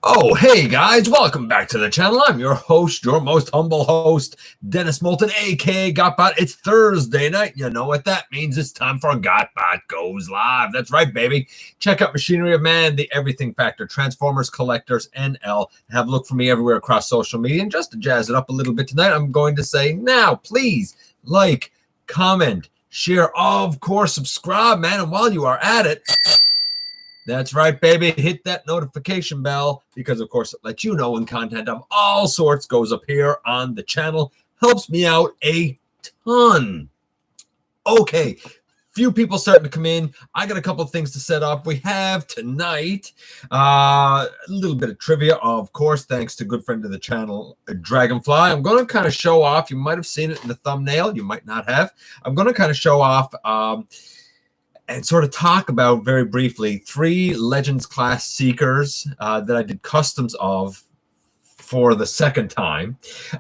Oh, hey guys, welcome back to the channel. I'm your host, your most humble host, Dennis Moulton, aka GotBot. It's Thursday night. You know what that means. It's time for GotBot Goes Live. That's right, baby. Check out Machinery of Man, The Everything Factor, Transformers, Collectors, NL. Have a look for me everywhere across social media. And just to jazz it up a little bit tonight, I'm going to say now, please like, comment, share, of course, subscribe, man. And while you are at it, that's right, baby. Hit that notification bell because, of course, it lets you know when content of all sorts goes up here on the channel. Helps me out a ton. Okay, few people starting to come in. I got a couple of things to set up. We have tonight a little bit of trivia, of course, thanks to good friend of the channel, Dragonfly. I'm going to kind of show off. You might have seen it in the thumbnail. You might not have. I'm going to kind of show off and sort of talk about very briefly 3 Legends class Seekers that I did customs of for the second time.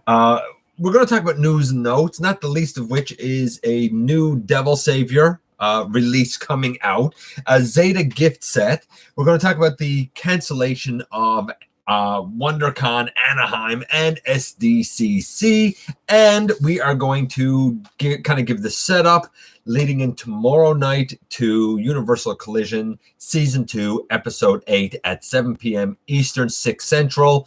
We're going to talk about news and notes, not the least of which is a new Devil Saviour release coming out, a Zeta gift set. We're going to talk about the cancellation of WonderCon Anaheim and Sdcc, and we are going to kind of give the setup leading in tomorrow night to Universal Collision Season 2, Episode 8 at 7 p.m. Eastern, 6 Central.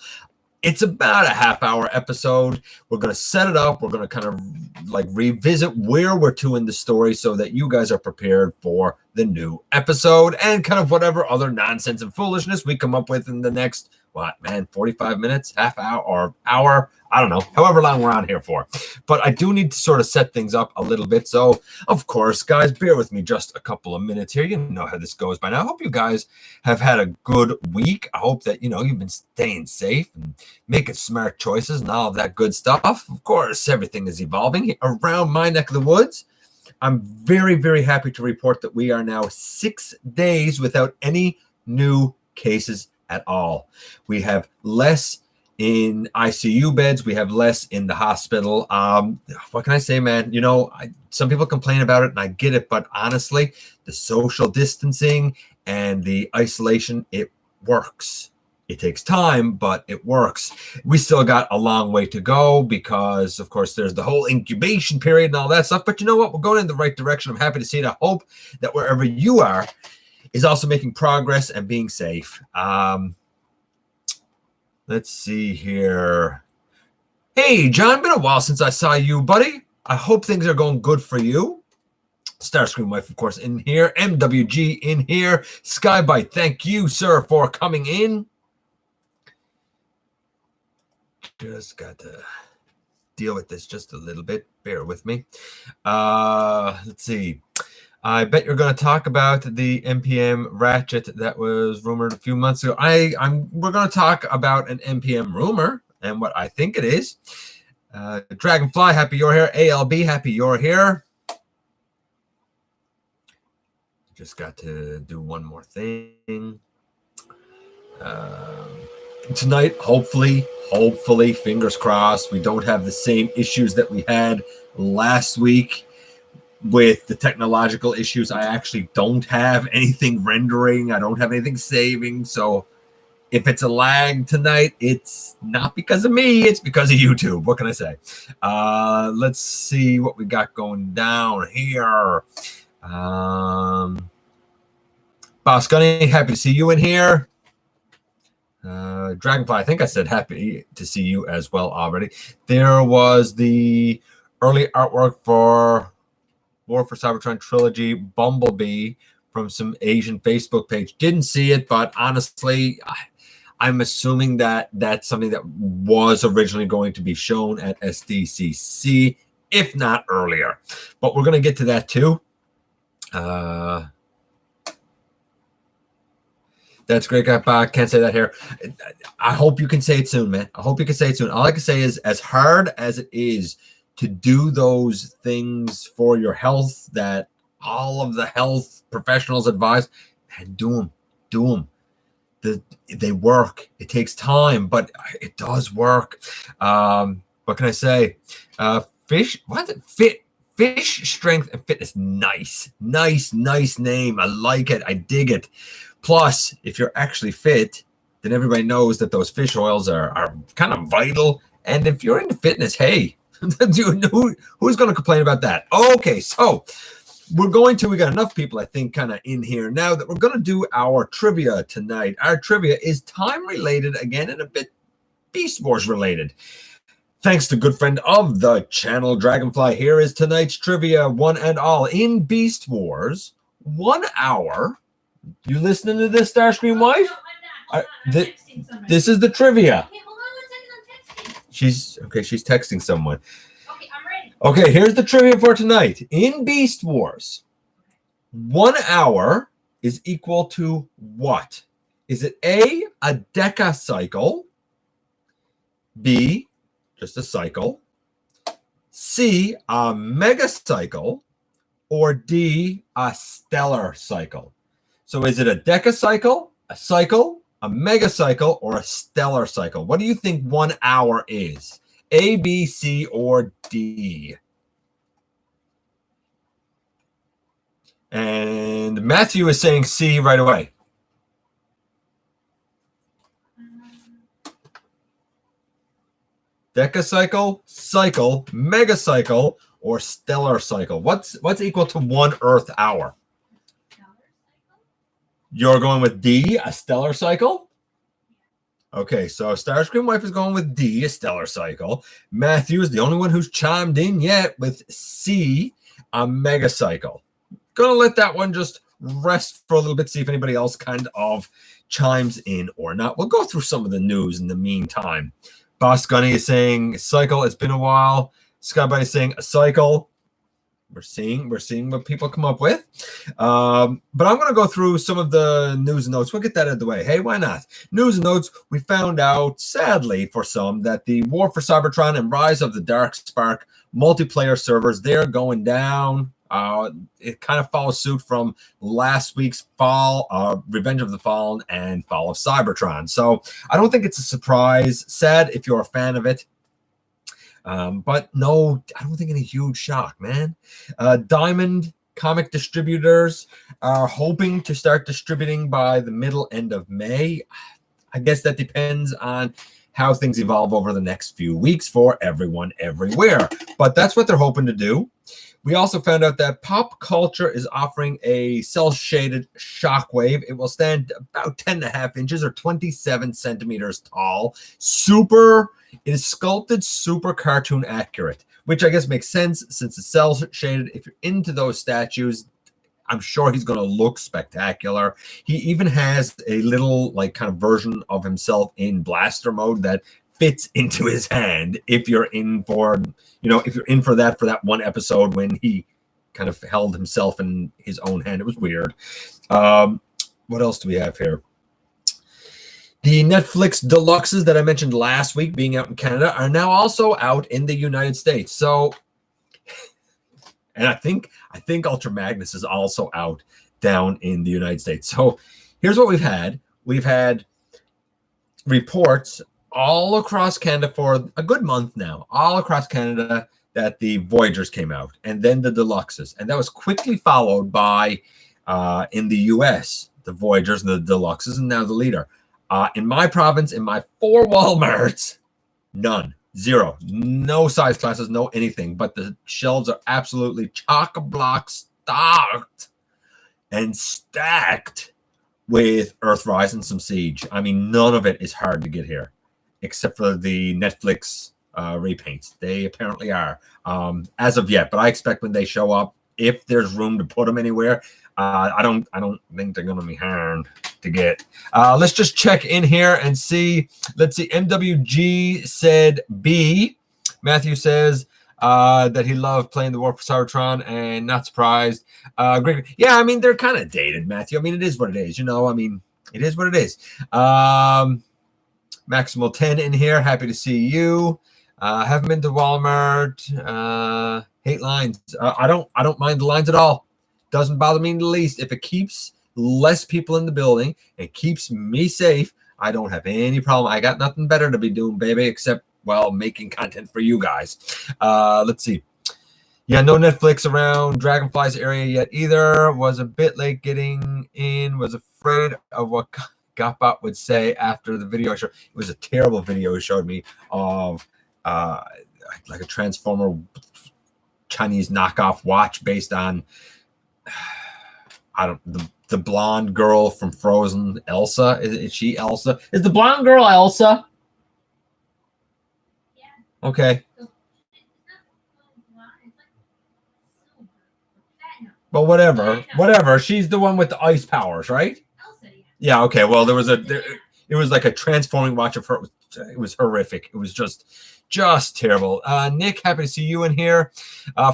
It's about a half-hour episode. We're going to set it up. We're going to kind of like revisit where we're to in the story so that you guys are prepared for the new episode and kind of whatever other nonsense and foolishness we come up with in the next, 45 minutes, half hour, or hour, I don't know, however long we're on here for. But I do need to sort of set things up a little bit. So, of course, guys, bear with me just a couple of minutes here. You know how this goes by now. I hope you guys have had a good week. I hope that, you've been staying safe and making smart choices and all of that good stuff. Of course, everything is evolving around my neck of the woods. I'm very, very happy to report that we are now 6 days without any new cases at all. We have less in ICU beds. We have less in the hospital. What can I say, man? Some people complain about it, and I get it. But honestly, the social distancing and the isolation, it works. It takes time, but it works. We still got a long way to go because, of course, there's the whole incubation period and all that stuff. But you know what? We're going in the right direction. I'm happy to see it. I hope that wherever you are is also making progress and being safe. Let's see here. Hey, John, been a while since I saw you, buddy. I hope things are going good for you. Starscream Wife, of course, in here. MWG in here. Skybite, thank you, sir, for coming in. Just got to deal with this just a little bit. Bear with me. Let's see. I bet you're going to talk about the MPM ratchet that was rumored a few months ago. We're going to talk about an MPM rumor and what I think it is. Dragonfly, happy you're here. ALB, happy you're here. Just got to do one more thing. Tonight, hopefully, fingers crossed, we don't have the same issues that we had last week. With the technological issues, I actually don't have anything rendering. I don't have anything saving. So if it's a lag tonight, it's not because of me. It's because of YouTube. What can I say? Let's see what we got going down here. Boss Gunny, happy to see you in here. Dragonfly, I think I said happy to see you as well already. There was the early artwork for War for Cybertron Trilogy, Bumblebee, from some Asian Facebook page. Didn't see it, but honestly, I'm assuming that that's something that was originally going to be shown at SDCC, if not earlier. But we're going to get to that too. That's great, guy. Can't say that here. I hope you can say it soon, man. I hope you can say it soon. All I can say is, as hard as it is to do those things for your health that all of the health professionals advise, man, do them. They work. It takes time, but it does work. What can I say? Fish strength and fitness. Nice name. I like it. I dig it. Plus, if you're actually fit, then everybody knows that those fish oils are kind of vital. And if you're into fitness, hey, who's going to complain about that? Okay, so we got enough people, I think, kind of in here now that we're going to do our trivia tonight. Our trivia is time related again and a bit Beast Wars related. Thanks to good friend of the channel, Dragonfly, here is tonight's trivia, one and all. In Beast Wars, 1 hour. You listening to this, Starscream wife? No, I'm not. This is the trivia. Okay, hold on 1 second. I'm texting. She's texting someone. Okay, I'm ready. Okay, here's the trivia for tonight. In Beast Wars, 1 hour is equal to what? Is it A, a decacycle, B, just a cycle, C, a megacycle, or D, a stellar cycle? So is it a decacycle, a cycle, a megacycle, or a stellar cycle? What do you think 1 hour is? A, B, C, or D? And Matthew is saying C right away. Decacycle, cycle, megacycle, or stellar cycle? What's equal to 1 Earth hour? You're going with D, a stellar cycle? Okay, so Starscream wife is going with D, a stellar cycle. Matthew is the only one who's chimed in yet with C, a megacycle. Gonna let that one just rest for a little bit, see if anybody else kind of chimes in or not. We'll go through some of the news in the meantime. Boss Gunny is saying cycle, it's been a while. Skybite is saying a cycle. We're seeing what people come up with. But I'm going to go through some of the news and notes. We'll get that out of the way. Hey, why not? News and notes, we found out, sadly for some, that the War for Cybertron and Rise of the Dark Spark multiplayer servers, they're going down. It kind of follows suit from last week's Fall, Revenge of the Fallen and Fall of Cybertron. So I don't think it's a surprise. Sad if you're a fan of it. But no, I don't think any huge shock, man. Diamond comic distributors are hoping to start distributing by the end of May. I guess that depends on how things evolve over the next few weeks for everyone everywhere. But that's what they're hoping to do. We also found out that Pop Culture is offering a cel-shaded Shockwave. It will stand about 10.5 inches or 27 centimeters tall. It is sculpted super cartoon accurate, which I guess makes sense since it's cel-shaded. If you're into those statues, I'm sure he's going to look spectacular. He even has a little kind of version of himself in blaster mode that fits into his hand if you're in for that one episode when he kind of held himself in his own hand. It was weird. What else do we have here? The Netflix deluxes that I mentioned last week being out in Canada are now also out in the United States. So, and I think Ultra Magnus is also out down in the United States. So here's what we've had. We've had reports all across Canada for a good month now, all across Canada, that the Voyagers came out and then the deluxes. And that was quickly followed by, in the US, the Voyagers and the deluxes, and now the leader. In my province, in my 4 Walmarts, none, 0, no size classes, no anything. But the shelves are absolutely chock-a-block stocked and stacked with Earthrise and some Siege. I mean, none of it is hard to get here, except for the Netflix repaints. They apparently are, as of yet. But I expect when they show up, if there's room to put them anywhere, I don't think they're going to be hard to get. Let's just check in here and see. Let's see. MWG said B. Matthew says that he loved playing the War for Cybertron and not surprised. Greg, yeah, I mean, they're kind of dated, Matthew. I mean, it is what it is. It is what it is. Maximal 10 in here. Happy to see you. Haven't been to Walmart. Hate lines. I don't mind the lines at all. Doesn't bother me in the least. If it keeps less people in the building and keeps me safe, I don't have any problem. I got nothing better to be doing, baby, except, making content for you guys. Let's see. Yeah, no Netflix around Dragonfly's area yet either. Was a bit late getting in. Was afraid of what GotBot would say after the video show. It was a terrible video he showed me of like a Transformer Chinese knockoff watch based on the blonde girl from Frozen, Elsa. Is she Elsa? Is the blonde girl Elsa? Yeah. Okay. It's not it's like silver. Platinum. Well, whatever. She's the one with the ice powers, right? Elsa, yeah. Yeah. Okay. Well, it was like a transforming watch of her. It was horrific. It was just terrible. Nick, happy to see you in here.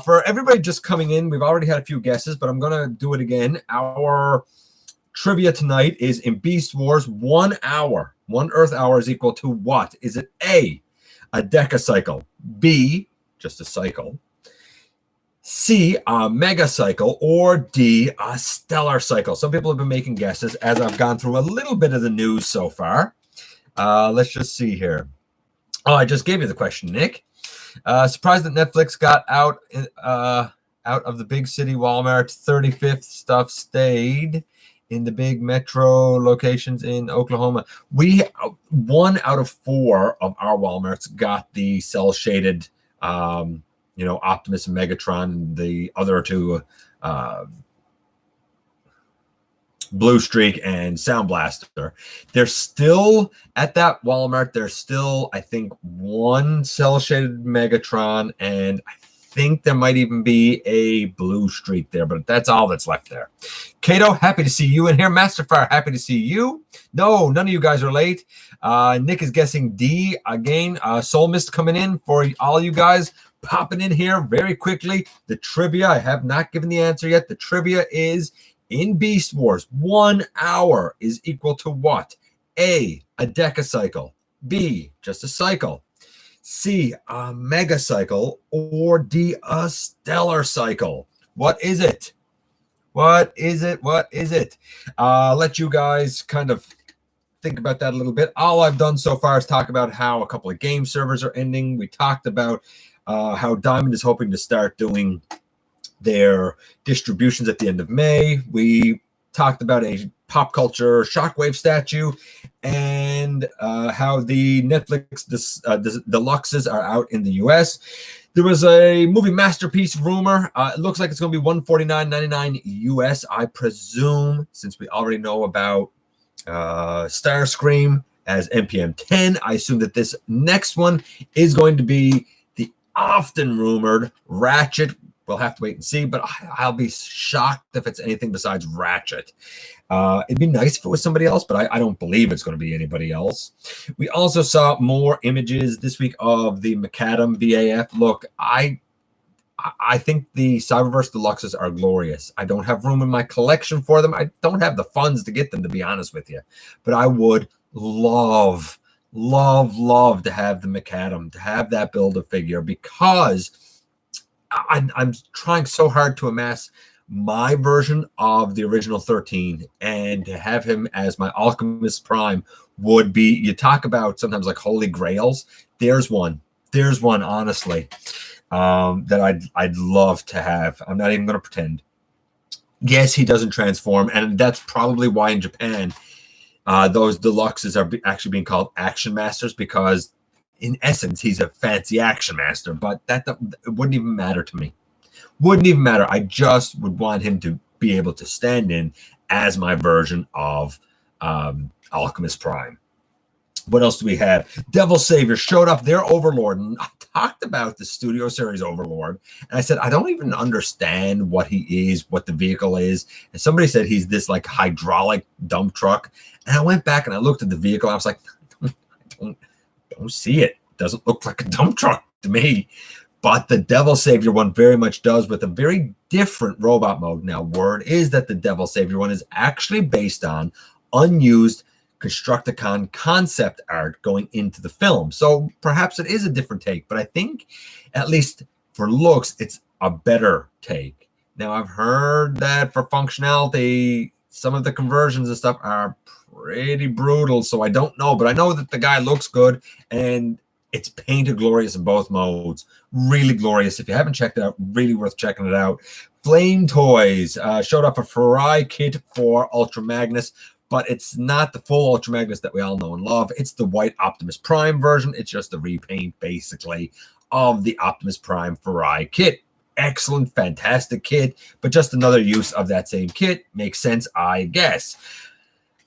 For everybody just coming in, we've already had a few guesses, but I'm gonna do it again. Our trivia tonight is in Beast Wars. 1 hour, 1 Earth hour is equal to what? Is it A, a decacycle, B, just a cycle, C, a megacycle, or D, a stellar cycle? Some people have been making guesses as I've gone through a little bit of the news so far. Let's just see here. Oh, I just gave you the question, Nick. Surprised that Netflix got out of the big city Walmart. 35th stuff stayed in the big metro locations in Oklahoma. 1 out of 4 of our Walmarts got the cell shaded, Optimus and Megatron, and the other two, Blue Streak and Sound Blaster. They're still at that Walmart. There's still, I think, 1 cell shaded Megatron, and I think there might even be a Blue Streak there, but that's all that's left there. Kato, happy to see you in here. Masterfire, happy to see you. No, none of you guys are late. Nick is guessing D again. Soul Mist coming in for all you guys popping in here very quickly. The trivia, I have not given the answer yet. The trivia is in Beast Wars, 1 hour is equal to what? A decacycle, B, just a cycle, C, a megacycle, or D, a stellar cycle. What is it? What is it? What is it? Let you guys kind of think about that a little bit. All I've done so far is talk about how a couple of game servers are ending. We talked about how Diamond is hoping to start doing their distributions at the end of May. We talked about a pop culture shockwave statue and how the Netflix deluxes are out in the US. There was a movie masterpiece rumor. It looks like it's going to be $149.99 US. I presume, since we already know about Starscream as MPM 10, I assume that this next one is going to be the often rumored Ratchet. We'll have to wait and see, but I'll be shocked if it's anything besides Ratchet. It'd be nice if it was somebody else, but I don't believe it's going to be anybody else. We also saw more images this week of the Maccadam BAF. Look, I think the Cyberverse Deluxes are glorious. I don't have room in my collection for them. I don't have the funds to get them, to be honest with you. But I would love to have the Maccadam, to have that Build-A-Figure, because I'm trying so hard to amass my version of the original 13, and to have him as my Alchemist Prime would be, you talk about sometimes like holy grails. There's one, honestly, that I'd love to have. I'm not even going to pretend. Yes, he doesn't transform, and that's probably why in Japan those deluxes are actually being called Action Masters, because in essence, he's a fancy action master, but it wouldn't even matter to me. Wouldn't even matter. I just would want him to be able to stand in as my version of Alchemist Prime. What else do we have? Devil Saviour showed up their Overlord, and I talked about the Studio Series Overlord, and I said, I don't even understand what he is, what the vehicle is. And somebody said he's this like hydraulic dump truck. And I went back and I looked at the vehicle, and I was like, I don't see it. Doesn't look like a dump truck to me. But the Devil Saviour one very much does, with a very different robot mode. Now, word is that the Devil Saviour one is actually based on unused Constructicon concept art going into the film. So perhaps it is a different take, but I think, at least for looks, it's a better take. Now, I've heard that for functionality, some of the conversions and stuff are pretty brutal, so I don't know, but I know that the guy looks good, and it's painted glorious in both modes. Really glorious. If you haven't checked it out, really worth checking it out. Flame Toys showed up a Ferrari kit for Ultra Magnus. but it's not the full Ultra Magnus that we all know and love. It's the white Optimus Prime version. It's just a repaint, basically, of the Optimus Prime Farai kit. Excellent, fantastic kit, but just another use of that same kit. Makes sense, I guess.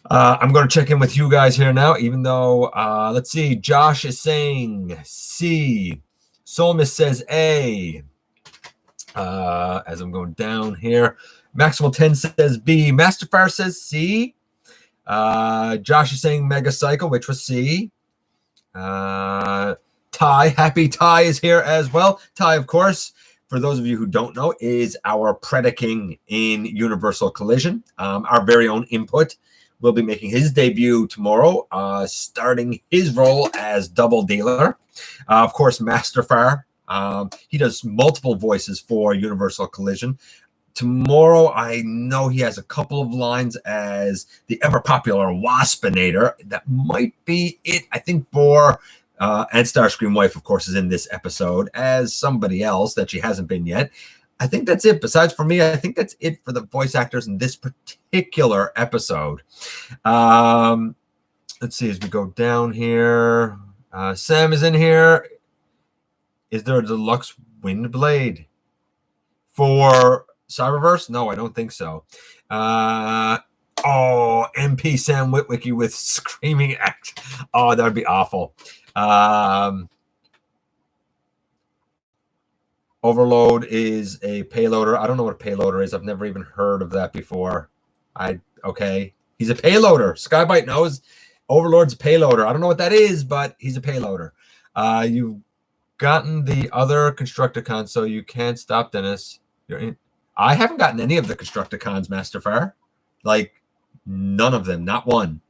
I'm going to check in with you guys here now, even though, let's see, Josh is saying C. Solmus says A. As I'm going down here. Maximal 10 says B. Masterfire says C. Josh is saying Mega Cycle, which was C. Ty, Happy Ty is here as well. Ty, of course, for those of you who don't know, is our Predaking in Universal Collision. Our very own input will be making his debut tomorrow, starting his role as Double Dealer. Of course, Masterfire. He does multiple voices for Universal Collision. Tomorrow, I know he has a couple of lines as the ever-popular Waspinator. That might be it, I think, for... and Starscream Wife, of course, is in this episode as somebody else that she hasn't been yet. I think that's it. Besides for me, I think that's it for the voice actors in this particular episode. Let's see as we go down here. Sam is in here. Is there a deluxe Windblade for Cyberverse? No, I don't think so. MP Sam Witwicky with screaming act. Oh, that would be awful. Overlord is a payloader. I don't know what a payloader is. I've never even heard of that before. Okay. He's a payloader. Skybite knows. Overlord's a payloader. I don't know what that is, but he's a payloader. You've gotten the other Constructicons, so you can't stop Dennis. I haven't gotten any of the Constructicons, Masterfire. Like, none of them. Not one.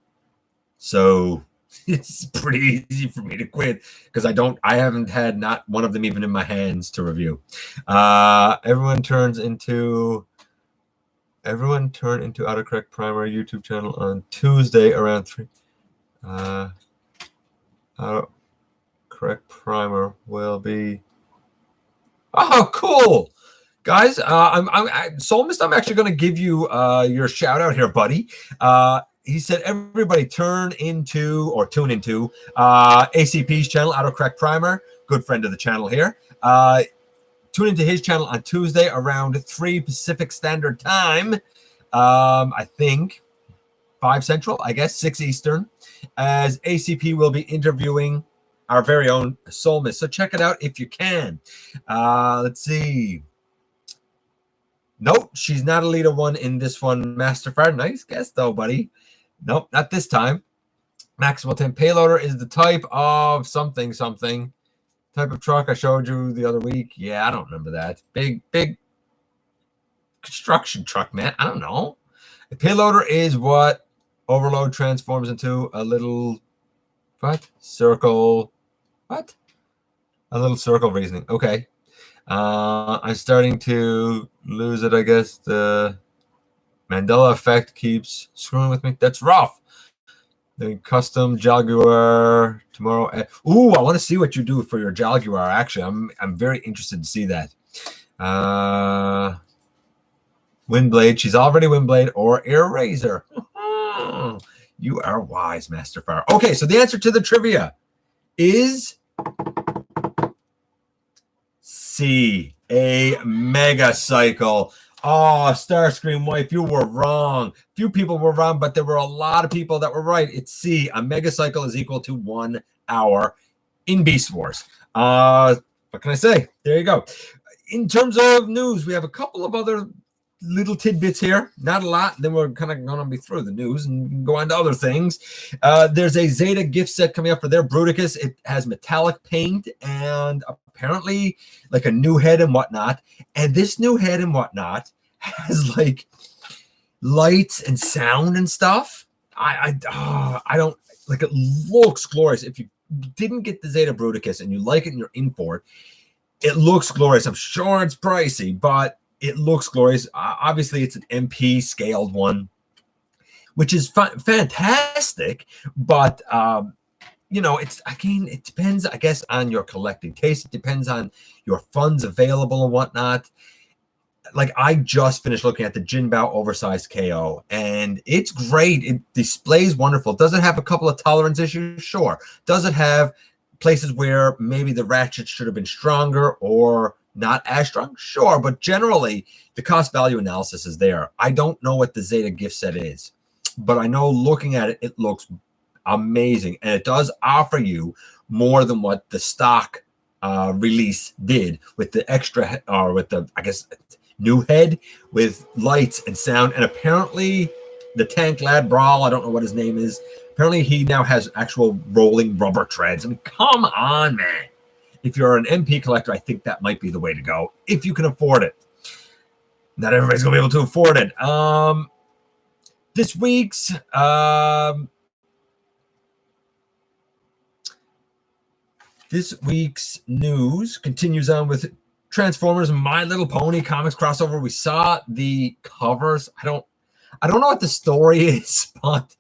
So... it's pretty easy for me to quit because I haven't had not one of them even in my hands to review. Everyone turn into Autocorrect Primer YouTube channel on Tuesday around 3. Autocorrect Primer will be. Oh, cool. Guys, Soulmist, I'm actually going to give you your shout out here, buddy. He said, everybody tune into ACP's channel, Autocorrect Primer, good friend of the channel here. Tune into his channel on Tuesday around 3 Pacific Standard Time. I think 5 Central, I guess, 6 Eastern, as ACP will be interviewing our very own Soulmist. So check it out if you can. Let's see. Nope, she's not Elita 1 in this one, Masterfire. Nice guess, though, buddy. Nope, not this time. Maximal 10 payloader is the type of something. Type of truck I showed you the other week. Yeah, I don't remember that. Big construction truck, man. I don't know. A payloader is what Overload transforms into a little circle. What? A little circle reasoning. Okay. I'm starting to lose it, I guess. The Mandela effect keeps screwing with me. That's rough. The custom Jaguar tomorrow. Ooh, I want to see what you do for your Jaguar. Actually, I'm very interested to see that. Windblade. She's already Windblade or Eraser. You are wise, Masterfire. Okay, so the answer to the trivia is C, a Mega Cycle. Oh, Starscream Wife, you were wrong. Few people were wrong, but there were a lot of people that were right. It's C. A Mega Cycle is equal to 1 hour in Beast Wars. What can I say? There you go. In terms of news, we have a couple of other little tidbits here. Not a lot. Then we're kind of going to be through the news and go on to other things. There's a Zeta gift set coming up for their Bruticus. It has metallic paint and apparently like a new head and whatnot. And this new head and whatnot has like lights and sound and stuff. I don't like it. Looks glorious. If you didn't get the Zeta Bruticus and you like it and you're in for it, it looks glorious. I'm sure it's pricey, but it looks glorious. Obviously, it's an MP scaled one, which is fantastic. But you know, it depends, I guess, on your collecting taste. It depends on your funds available and whatnot. like I just finished looking at the Jinbao oversized KO, and it's great. It displays wonderful. Does it have a couple of tolerance issues? Sure. Does it have places where maybe the ratchet should have been stronger or not as strong? Sure. But generally, the cost value analysis is there. I don't know what the Zeta gift set is, but I know looking at it, it looks amazing, and it does offer you more than what the stock release did with the extra, or with the, I guess, new head with lights and sound. And apparently the Tank Lad Brawl, I don't know what his name is, apparently he now has actual rolling rubber treads. I mean, come on, man. If you're an MP collector, I think that might be the way to go if you can afford it. Not everybody's gonna be able to afford it. This week's news continues on with Transformers My Little Pony comics crossover. We saw the covers. I don't know what the story is, but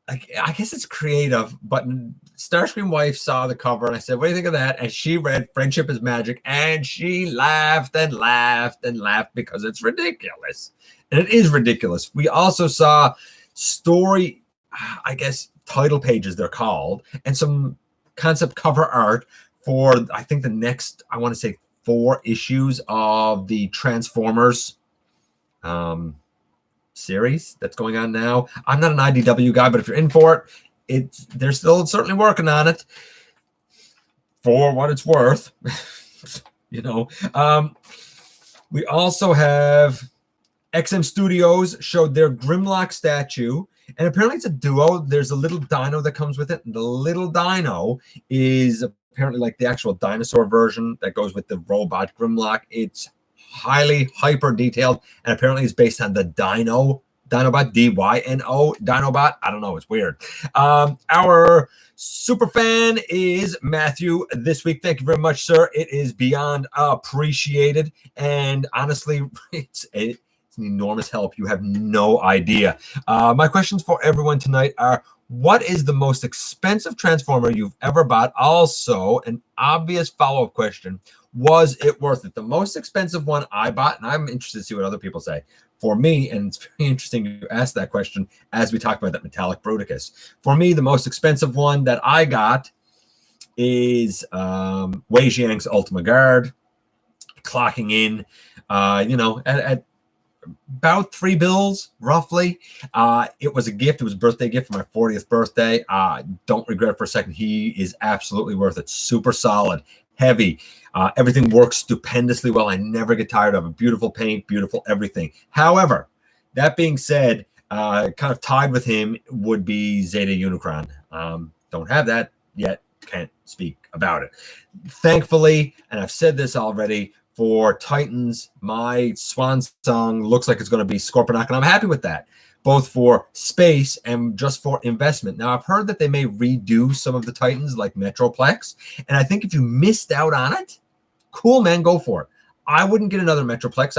I guess it's creative. But Starscream wife saw the cover, and I said, "What do you think of that?" And she read "Friendship is Magic," and she laughed and laughed and laughed because it's ridiculous, and it is ridiculous. We also saw story, I guess, title pages they're called, and some concept cover art for, I think, the next, I want to say, 4 issues of the Transformers series that's going on now. I'm not an IDW guy, but if you're in for it, they're still certainly working on it for what it's worth. You know, we also have XM Studios showed their Grimlock statue, and apparently it's a duo. There's a little dino that comes with it, and the little dino is apparently like the actual dinosaur version that goes with the robot Grimlock. It's highly hyper detailed, and apparently it's based on the Dinobot, Dyno, Dinobot. I don't know, it's weird. Our super fan is Matthew this week. Thank you very much, sir. It is beyond appreciated, and honestly, it's an enormous help. You have no idea. My questions for everyone tonight are: what is the most expensive Transformer you've ever bought? Also, an obvious follow-up question: was it worth it? The most expensive one I bought, and I'm interested to see what other people say. For me, and it's very interesting you ask that question as we talk about that metallic Bruticus. For me, the most expensive one that I got is Wei Jiang's Ultima Guard, clocking in, at about $3 roughly. It was a gift. It was a birthday gift for my 40th birthday. Don't regret it for a second. He is absolutely worth it. Super solid, heavy. Everything works stupendously well. I never get tired of it. Beautiful paint, beautiful everything. However, that being said, kind of tied with him would be Zeta Unicron. Don't have that yet. Can't speak about it. Thankfully, and I've said this already, for Titans, my swan song looks like it's going to be Scorponok, and I'm happy with that, both for space and just for investment. Now, I've heard that they may redo some of the Titans like Metroplex, and I think if you missed out on it, cool, man, go for it. I wouldn't get another Metroplex.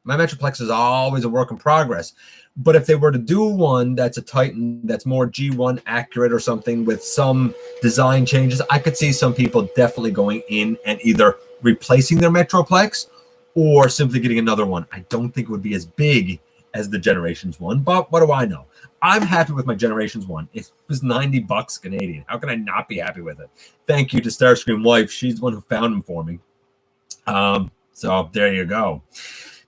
My Metroplex is always a work in progress. But if they were to do one that's a Titan that's more G1 accurate or something with some design changes, I could see some people definitely going in and either replacing their Metroplex or simply getting another one. I don't think it would be as big as the Generations one, but what do I know? I'm happy with my Generations one. It was $90 Canadian. How can I not be happy with it? Thank you to Starscream Wife. She's the one who found them for me. So there you go.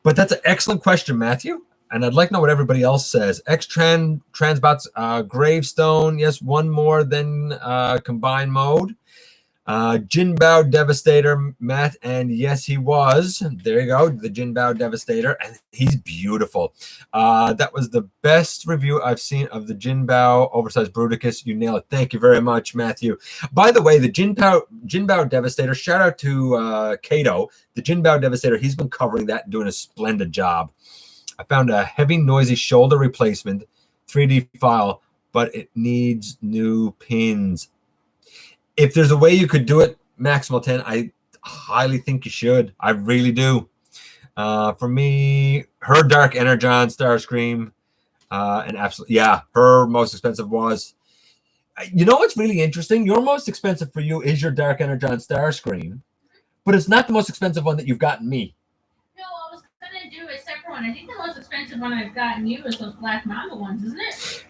But that's an excellent question, Matthew. And I'd like to know what everybody else says. Transbots, Gravestone. Yes, one more than combined mode. Jinbao Devastator, Matt, and yes, he was. There you go, the Jinbao Devastator, and he's beautiful. That was the best review I've seen of the Jinbao Oversized Bruticus. You nailed it. Thank you very much, Matthew. By the way, the Jinbao Devastator, shout out to Kato, the Jinbao Devastator. He's been covering that and doing a splendid job. I found a heavy, noisy shoulder replacement 3D file, but it needs new pins. If there's a way you could do it, Maximal 10, I highly think you should. I really do. For me, her Dark Energon, Starscream, and absolutely, yeah, her most expensive was. You know what's really interesting? Your most expensive for you is your Dark Energon Starscream, but it's not the most expensive one that you've gotten me. No, I was gonna one. I think the most expensive one I've gotten you is those Black Mamba ones, isn't it?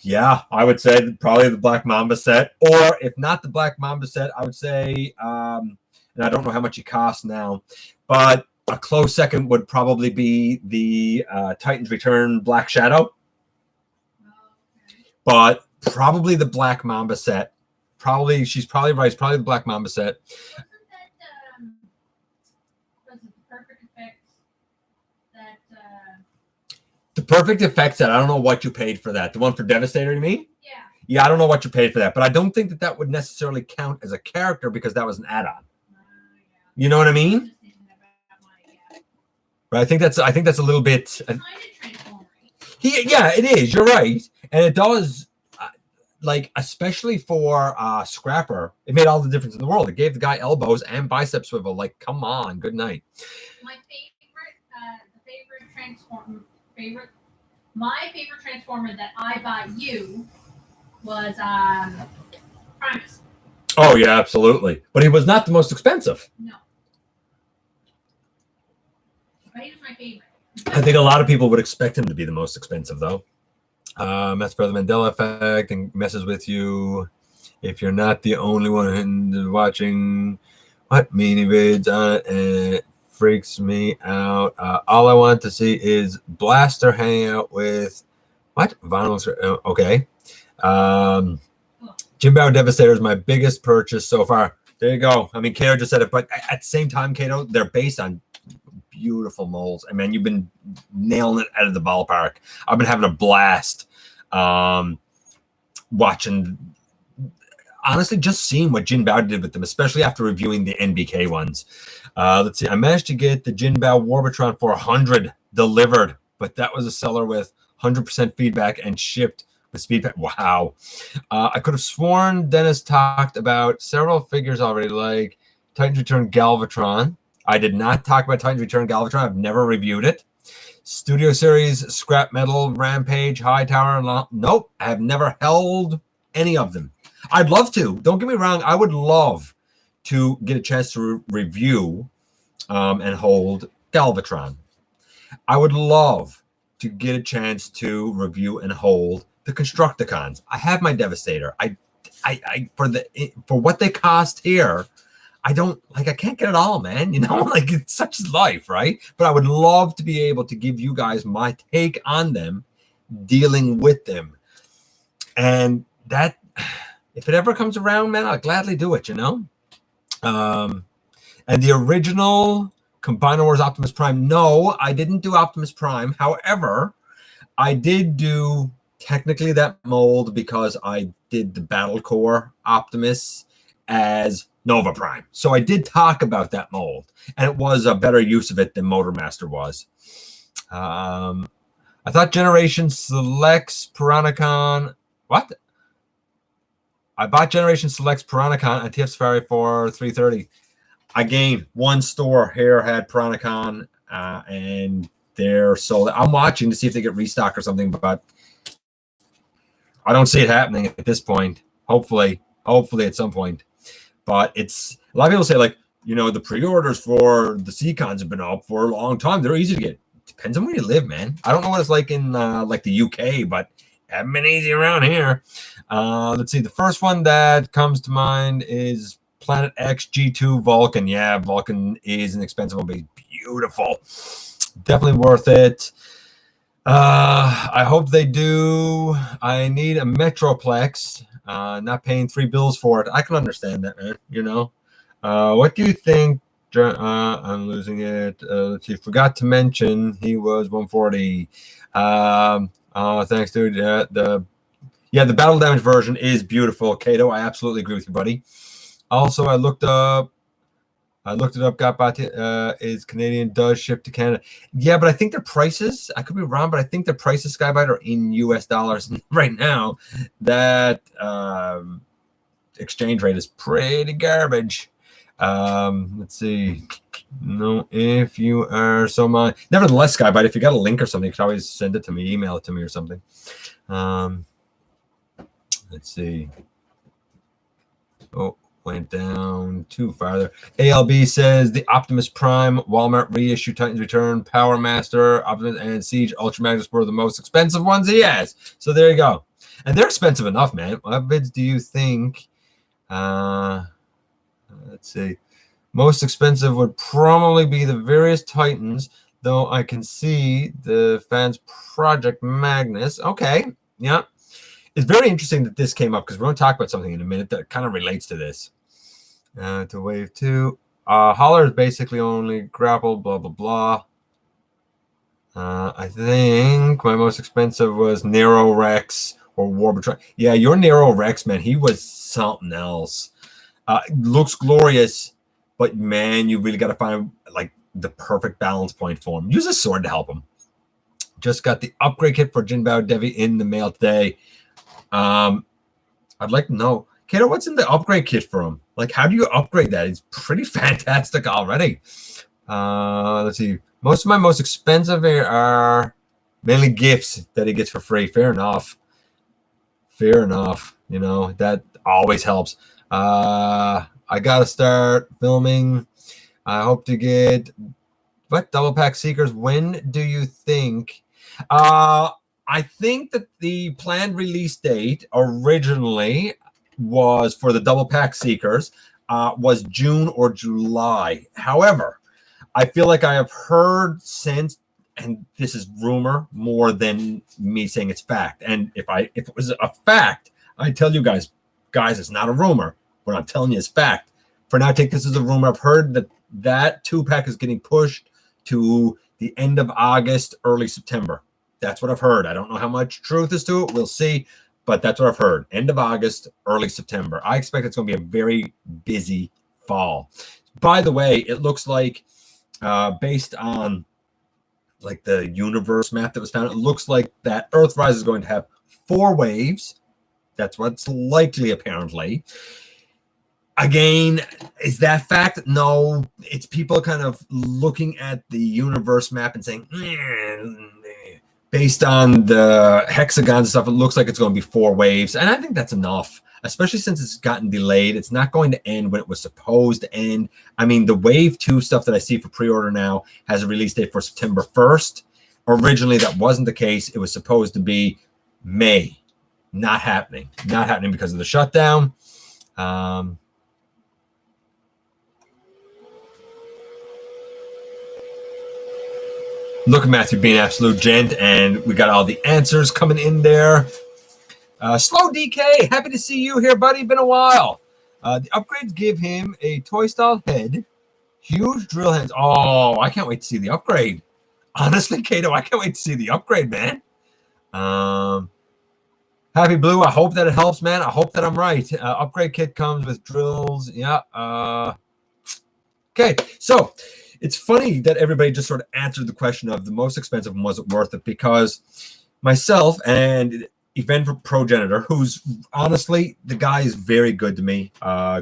Yeah, I would say probably the Black Mamba set, or if not the Black Mamba set, I would say, and I don't know how much it costs now, but a close second would probably be the Titans Return Black Shadow. Okay. But probably the Black Mamba set. Probably, she's probably right. It's probably the Black Mamba set. Wasn't that was it the Perfect Effects? That The Perfect Effects set. I don't know what you paid for that. The one for Devastator, you mean? yeah. Yeah, I don't know what you paid for that, but I don't think that that would necessarily count as a character because that was an add-on. Yeah. You know what I I'm mean? just thinking about my, But I think that's a little bit. kind of transforming. Yeah, it is. You're right, and it does. Like, especially for Scrapper, it made all the difference in the world. It gave the guy elbows and bicep swivel. Like, come on, good night. My favorite transformer that I bought you was Primus. Oh yeah, absolutely. But he was not the most expensive. No. But he was my favorite. I think a lot of people would expect him to be the most expensive, though. That's for the Mandela effect and messes with you. If you're not the only one watching what mini vids on it, and it freaks me out. All I want to see is Blaster hanging out with what? Vinyls. Okay. Jimbo Devastator is my biggest purchase so far. There you go. I mean, Kato just said it, but at the same time, Kato, they're based on beautiful molds. I mean, you've been nailing it out of the ballpark. I've been having a blast watching, honestly, just seeing what Jin Bao did with them, especially after reviewing the NBK ones. Let's see. I managed to get the Jin Bao Warbitron for 100 delivered, but that was a seller with 100% feedback and shipped with speedback. Wow. I could have sworn Dennis talked about several figures already, like Titans Return Galvatron. I did not talk about Titans Return Galvatron. I've never reviewed it. Studio Series, Scrap Metal, Rampage, Hightower, and nope, I have never held any of them. I'd love to. Don't get me wrong. I would love to get a chance to review and hold Galvatron. I would love to get a chance to review and hold the Constructicons. I have my Devastator. I for what they cost here, I can't get it all, man. You know, like, it's such life, right? But I would love to be able to give you guys my take on them, dealing with them. And that, if it ever comes around, man, I'll gladly do it, you know? And the original Combiner Wars Optimus Prime, no, I didn't do Optimus Prime. However, I did do technically that mold because I did the Battle Core Optimus as Nova Prime. So I did talk about that mold, and it was a better use of it than Motormaster was. I thought Generation Selects Piranacon. What? I bought Generation Selects Piranacon at TF Safari for $330. Again, one store here had Piranacon, and they're sold. I'm watching to see if they get restock or something, but I don't see it happening at this point. Hopefully at some point. But it's a lot of people say, like, you know, the pre-orders for the C-Cons have been up for a long time. They're easy to get. Depends on where you live, man. I don't know what it's like in like the UK, but haven't been easy around here. Let's see. The first one that comes to mind is Planet X G2 Vulcan. Yeah, Vulcan is an expensive one, but he's beautiful. Definitely worth it. I hope they do. I need a Metroplex. Not paying $3 bills for it. I can understand that, man. You know. What do you think? I'm losing it. Let's see. Forgot to mention he was 140. Thanks, dude. The battle damage version is beautiful. Kato, I absolutely agree with you, buddy. Also, I looked it up. GotBot is Canadian, does ship to Canada. Yeah, but I think their prices, I could be wrong, but I think the prices Skybite are in US dollars right now. That exchange rate is pretty garbage. Let's see. No, if you are so mind. Nevertheless, Skybite, if you got a link or something, you could always send it to me, email it to me or something. Let's see. Oh, Went down too farther. ALB says the Optimus Prime, Walmart reissue, Titans Return, Power Master, Optimus, and Siege Ultra Magnus were the most expensive ones he has. So there you go. And they're expensive enough, man. What bids do you think? Let's see. Most expensive would probably be the various Titans, though I can see the fans Project Magnus. Okay. Yeah. It's very interesting that this came up because we're going to talk about something in a minute that kind of relates to this. To wave 2. Holler is basically only grappled, blah, blah, blah. I think my most expensive was Nero Rex or Warbitron. Yeah, your Nero Rex, man, he was something else. Looks glorious, but man, you really got to find like the perfect balance point for him. Use a sword to help him. Just got the upgrade kit for Jinbao Devi in the mail today. I'd like to know, Kato, what's in the upgrade kit for him? Like, how do you upgrade that? It's pretty fantastic already. Let's see. Most of my most expensive are mainly gifts that he gets for free. Fair enough. Fair enough. You know, that always helps. I got to start filming. I hope to get, double pack seekers. When do you think? I think that the planned release date originally was for the double pack seekers was June or July. However, I feel like I have heard since, and this is rumor more than me saying it's fact. And if it was a fact, I tell you guys, it's not a rumor. What I'm telling you is fact. For now, take this as a rumor. I've heard that 2-pack is getting pushed to the end of August, early September. That's what I've heard. I don't know how much truth is to it. We'll see. But that's what I've heard. End of August, early September. I expect it's going to be a very busy fall. By the way, it looks like based on like the universe map that was found, it looks like that Earthrise is going to have 4 waves. That's what's likely, apparently. Again, is that fact? No. It's people kind of looking at the universe map and saying, based on the hexagons and stuff, it looks like it's going to be 4 waves. And I think that's enough, especially since it's gotten delayed. It's not going to end when it was supposed to end. I mean, the wave 2 stuff that I see for pre-order now has a release date for September 1st. Originally, that wasn't the case. It was supposed to be May. Not happening. Not happening because of the shutdown. Look at Matthew being an absolute gent, and we got all the answers coming in there. Slow DK, happy to see you here, buddy. Been a while. The upgrades give him a toy-style head, huge drill hands. Oh, I can't wait to see the upgrade. Honestly, Kato, I can't wait to see the upgrade, man. Happy Blue, I hope that it helps, man. I hope that I'm right. Upgrade kit comes with drills. Yeah. Okay, so it's funny that everybody just sort of answered the question of the most expensive and was it worth it, because myself and Event Progenitor, who's honestly, the guy is very good to me,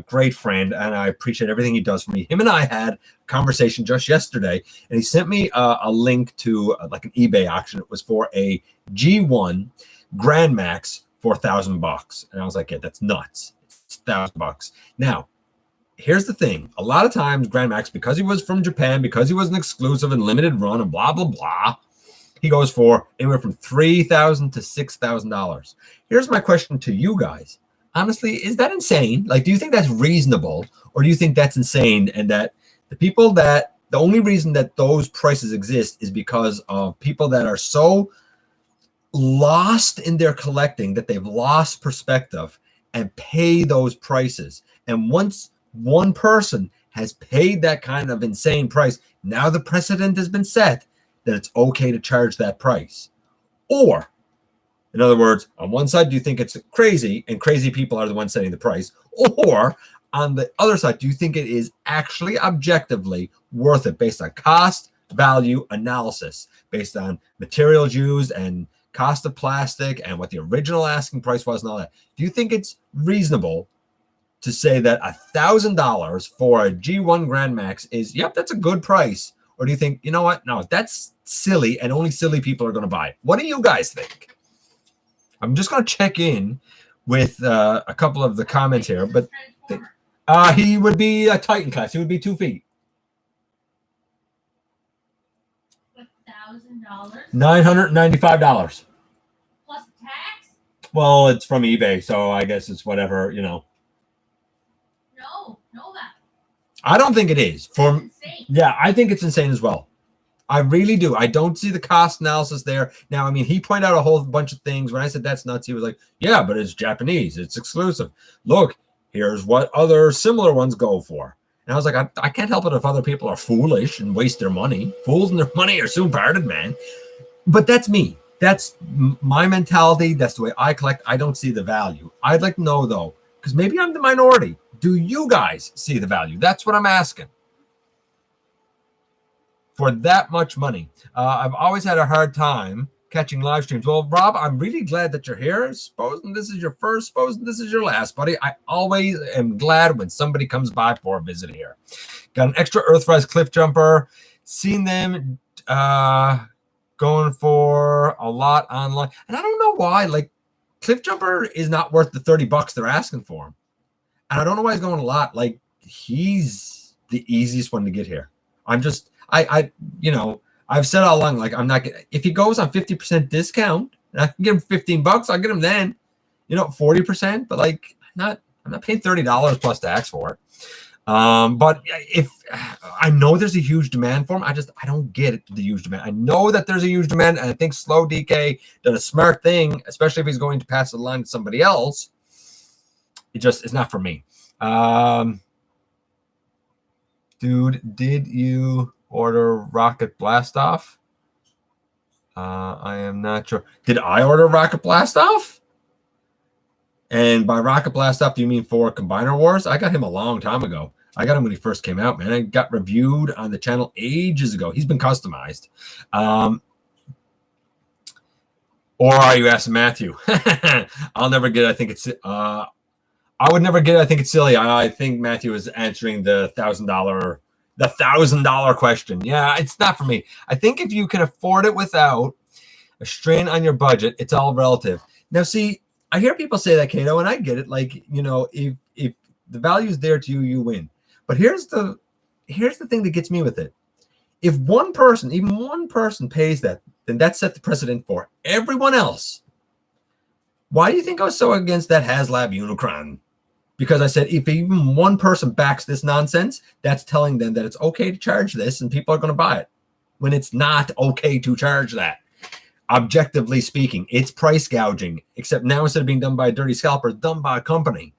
great friend, and I appreciate everything he does for me. Him and I had a conversation just yesterday, and he sent me a link to like an eBay auction. It was for a G1 Grand Max for $1,000, and I was like, yeah, that's nuts. It's $1,000. Now, here's the thing. A lot of times, Grand Max, because he was from Japan, because he was an exclusive and limited run and blah, blah, blah, he goes for anywhere from $3,000 to $6,000. Here's my question to you guys. Honestly, is that insane? Like, do you think that's reasonable, or do you think that's insane, and that the only reason that those prices exist is because of people that are so lost in their collecting that they've lost perspective and pay those prices? And once one person has paid that kind of insane price, now the precedent has been set that it's okay to charge that price. Or, in other words, on one side, do you think it's crazy and crazy people are the ones setting the price? Or on the other side, do you think it is actually objectively worth it based on cost value analysis, based on materials used and cost of plastic and what the original asking price was and all that? Do you think it's reasonable to say that $1,000 for a G1 Grand Max is, yep, that's a good price? Or do you think, you know what? No, that's silly, and only silly people are going to buy it. What do you guys think? I'm just going to check in with a couple of the comments here, but He would be a Titan class. He would be 2 feet. $1,000 $995. plus tax? Well, it's from eBay, so I guess it's whatever, you know. No, that. I don't think it is. That's insane. Yeah, I think it's insane as well. I really do. I don't see the cost analysis there. Now, I mean, he pointed out a whole bunch of things. When I said that's nuts, he was like, yeah, but it's Japanese. It's exclusive. Look, here's what other similar ones go for. And I was like, I can't help it if other people are foolish and waste their money. Fools and their money are soon parted, man. But that's me. That's my mentality. That's the way I collect. I don't see the value. I'd like to know, though, because maybe I'm the minority. Do you guys see the value? That's what I'm asking. For that much money. I've always had a hard time catching live streams. Well, Rob, I'm really glad that you're here. Supposing this is your first, supposing this is your last, buddy. I always am glad when somebody comes by for a visit here. Got an extra Earthrise Cliff Jumper. Seen them going for a lot online. And I don't know why. Like, Cliff Jumper is not worth the $30 they're asking for him. And I don't know why he's going a lot. Like, he's the easiest one to get here. I'm just... you know, I've said all along, like, I'm not getting, if he goes on 50% discount, and I can get him $15, I'll get him then, you know, 40%, but like, I'm not paying $30 plus tax for it. But if I know there's a huge demand for him, I don't get the huge demand. I know that there's a huge demand, and I think Slow DK did a smart thing, especially if he's going to pass the line to somebody else. It's not for me. Dude, did you order Rocket Blastoff? I am not sure. Did I order Rocket Blastoff? And by Rocket Blastoff, do you mean for Combiner Wars? I got him a long time ago. I got him when he first came out, man. I got reviewed on the channel ages ago. He's been customized. Or are you asking Matthew? I'll never get it. I think it's... I would never get it. I think it's silly. I think Matthew is answering the $1,000 question. Yeah, it's not for me. I think if you can afford it without a strain on your budget, it's all relative. Now, see, I hear people say that, Kato, and I get it. Like, you know, if the value is there to you, you win. But here's the thing that gets me with it. If one person, even one person pays that, then that set the precedent for everyone else. Why do you think I was so against that HasLab Unicron? Because I said, if even one person backs this nonsense, that's telling them that it's okay to charge this and people are going to buy it. When it's not okay to charge that. Objectively speaking, it's price gouging. Except now instead of being done by a dirty scalper, it's done by a company.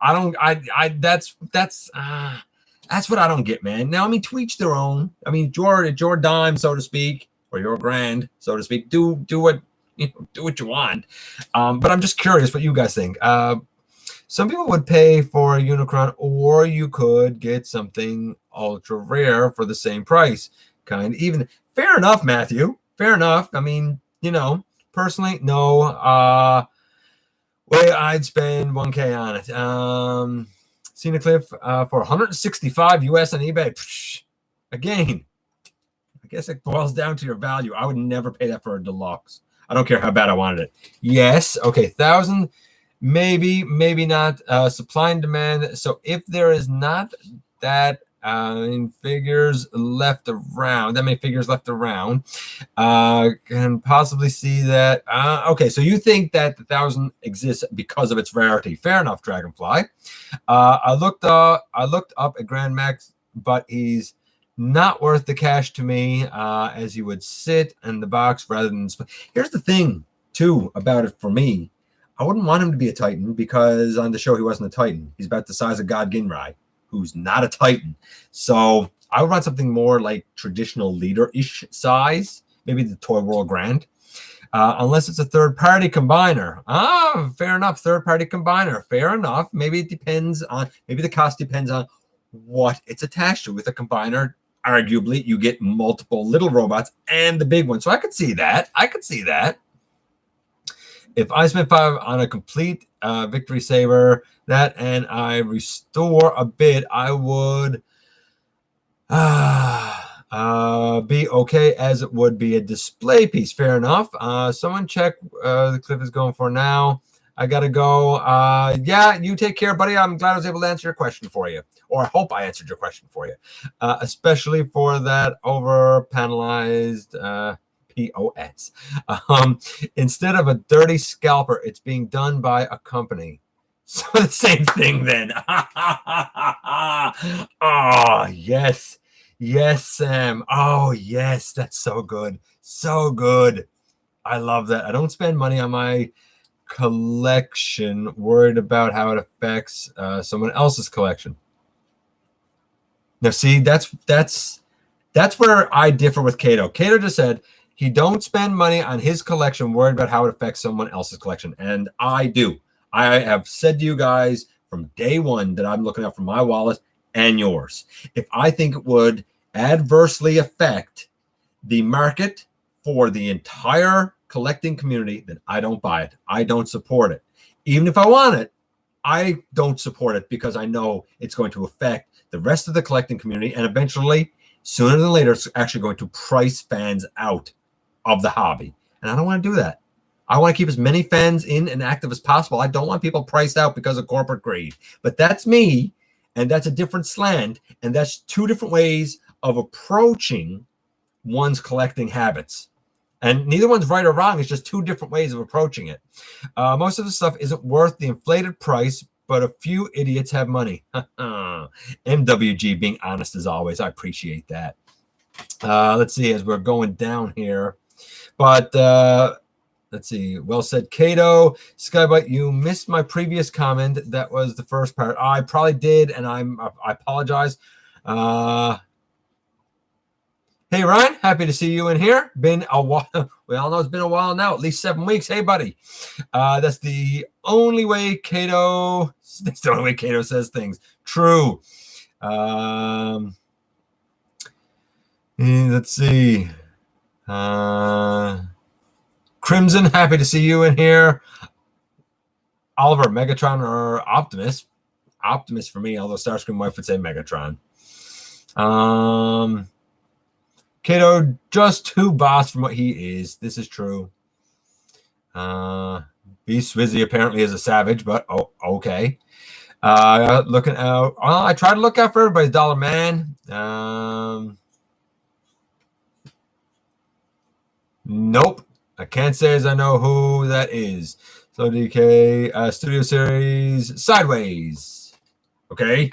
That's what I don't get, man. Now, I mean, to each their own. I mean, your dime, so to speak, or your grand, so to speak. Do what you want. But I'm just curious what you guys think. Some people would pay for a Unicron, or you could get something ultra rare for the same price. Kind of even. Fair enough, Matthew. Fair enough. I mean, you know, personally, no. Well, I'd spend $1K on it. Seen a clip for $165 US on eBay. Psh, again, I guess it boils down to your value. I would never pay that for a deluxe. I don't care how bad I wanted it. Yes. Okay. 1,000. Maybe not. Supply and demand. So if there is not that in figures left around, that many figures left around, can possibly see that. Okay, so you think that the 1,000 exists because of its rarity? Fair enough, Dragonfly. I looked up at Grand Max, but he's not worth the cash to me, as he would sit in the box rather than. Here's the thing, too, about it for me. I wouldn't want him to be a Titan because on the show he wasn't a Titan. He's about the size of God Ginrai, who's not a Titan. So I would want something more like traditional leader-ish size, maybe the Toy World Grand, unless it's a third-party combiner. Fair enough, third-party combiner. Fair enough. Maybe it depends on, maybe the cost depends on what it's attached to. With a combiner, arguably, you get multiple little robots and the big one. So I could see that. If I spent $5 on a complete Victory Saber, that and I restore a bit, I would be okay as it would be a display piece. Fair enough. Someone check the clip is going for now. I got to go. Yeah, you take care, buddy. I'm glad I was able to answer your question for you, or I hope I answered your question for you, especially for that over-panelized POS. Instead of a dirty scalper, it's being done by a company. So the same thing then. Oh, yes. Yes, Sam. Oh, yes. That's so good. So good. I love that. I don't spend money on my collection worried about how it affects someone else's collection. Now, see, that's where I differ with Cato. Cato just said he don't spend money on his collection worried about how it affects someone else's collection, and I do. I have said to you guys from day one that I'm looking out for my wallet and yours. If I think it would adversely affect the market for the entire collecting community, then I don't buy it. I don't support it. Even if I want it, I don't support it because I know it's going to affect the rest of the collecting community, and eventually, sooner than later, it's actually going to price fans out of the hobby. And I don't want to do that. I want to keep as many fans in and active as possible. I don't want people priced out because of corporate greed. But that's me, and that's a different slant, and that's two different ways of approaching one's collecting habits. And neither one's right or wrong. It's just two different ways of approaching it. Most of the stuff isn't worth the inflated price, but a few idiots have money. MWG being honest as always. I appreciate that. Let's see as we're going down here. But let's see. Well said, Cato. Skybite, you missed my previous comment. That was the first part. I probably did, and I apologize. Hey, Ryan, happy to see you in here. Been a while. We all know it's been a while now, at least 7 weeks. Hey, buddy. That's the only way Cato says things. True. Let's see. Crimson, happy to see you in here. Oliver, Megatron or Optimus? Optimus for me, although Starscream wife would say Megatron. Cato, just too boss from what he is. This is true. B Swizzy apparently is a savage, but okay. Looking out. Well, I try to look out for everybody's dollar man. Nope. I can't say as I know who that is. So DK Studio Series Sideways. Okay.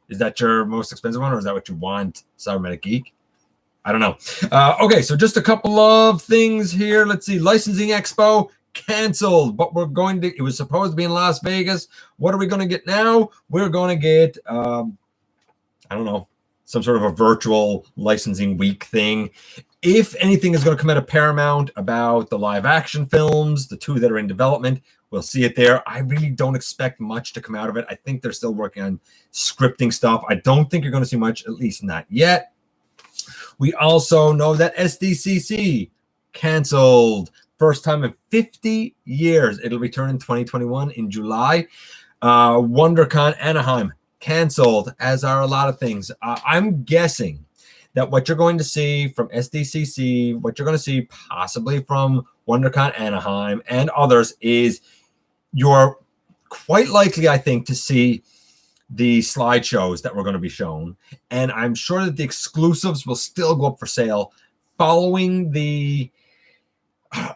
Is that your most expensive one, or is that what you want, Cybernetic Geek? I don't know. Okay, so just a couple of things here. Let's see. Licensing Expo canceled, but we're going to, it was supposed to be in Las Vegas. What are we going to get now? We're going to get, I don't know, some sort of a virtual licensing week thing. If anything is going to come out of Paramount about the live action films, the 2 that are in development, we'll see it there. I really don't expect much to come out of it. I think they're still working on scripting stuff. I don't think you're going to see much, at least not yet. We also know that Sdcc canceled. First time in 50 years. It'll return in 2021 in July. WonderCon Anaheim canceled, as are a lot of things. I'm guessing that what you're going to see from Sdcc, what you're going to see possibly from WonderCon Anaheim and others is you're quite likely, I think, to see the slideshows that were going to be shown. And I'm sure that the exclusives will still go up for sale following the,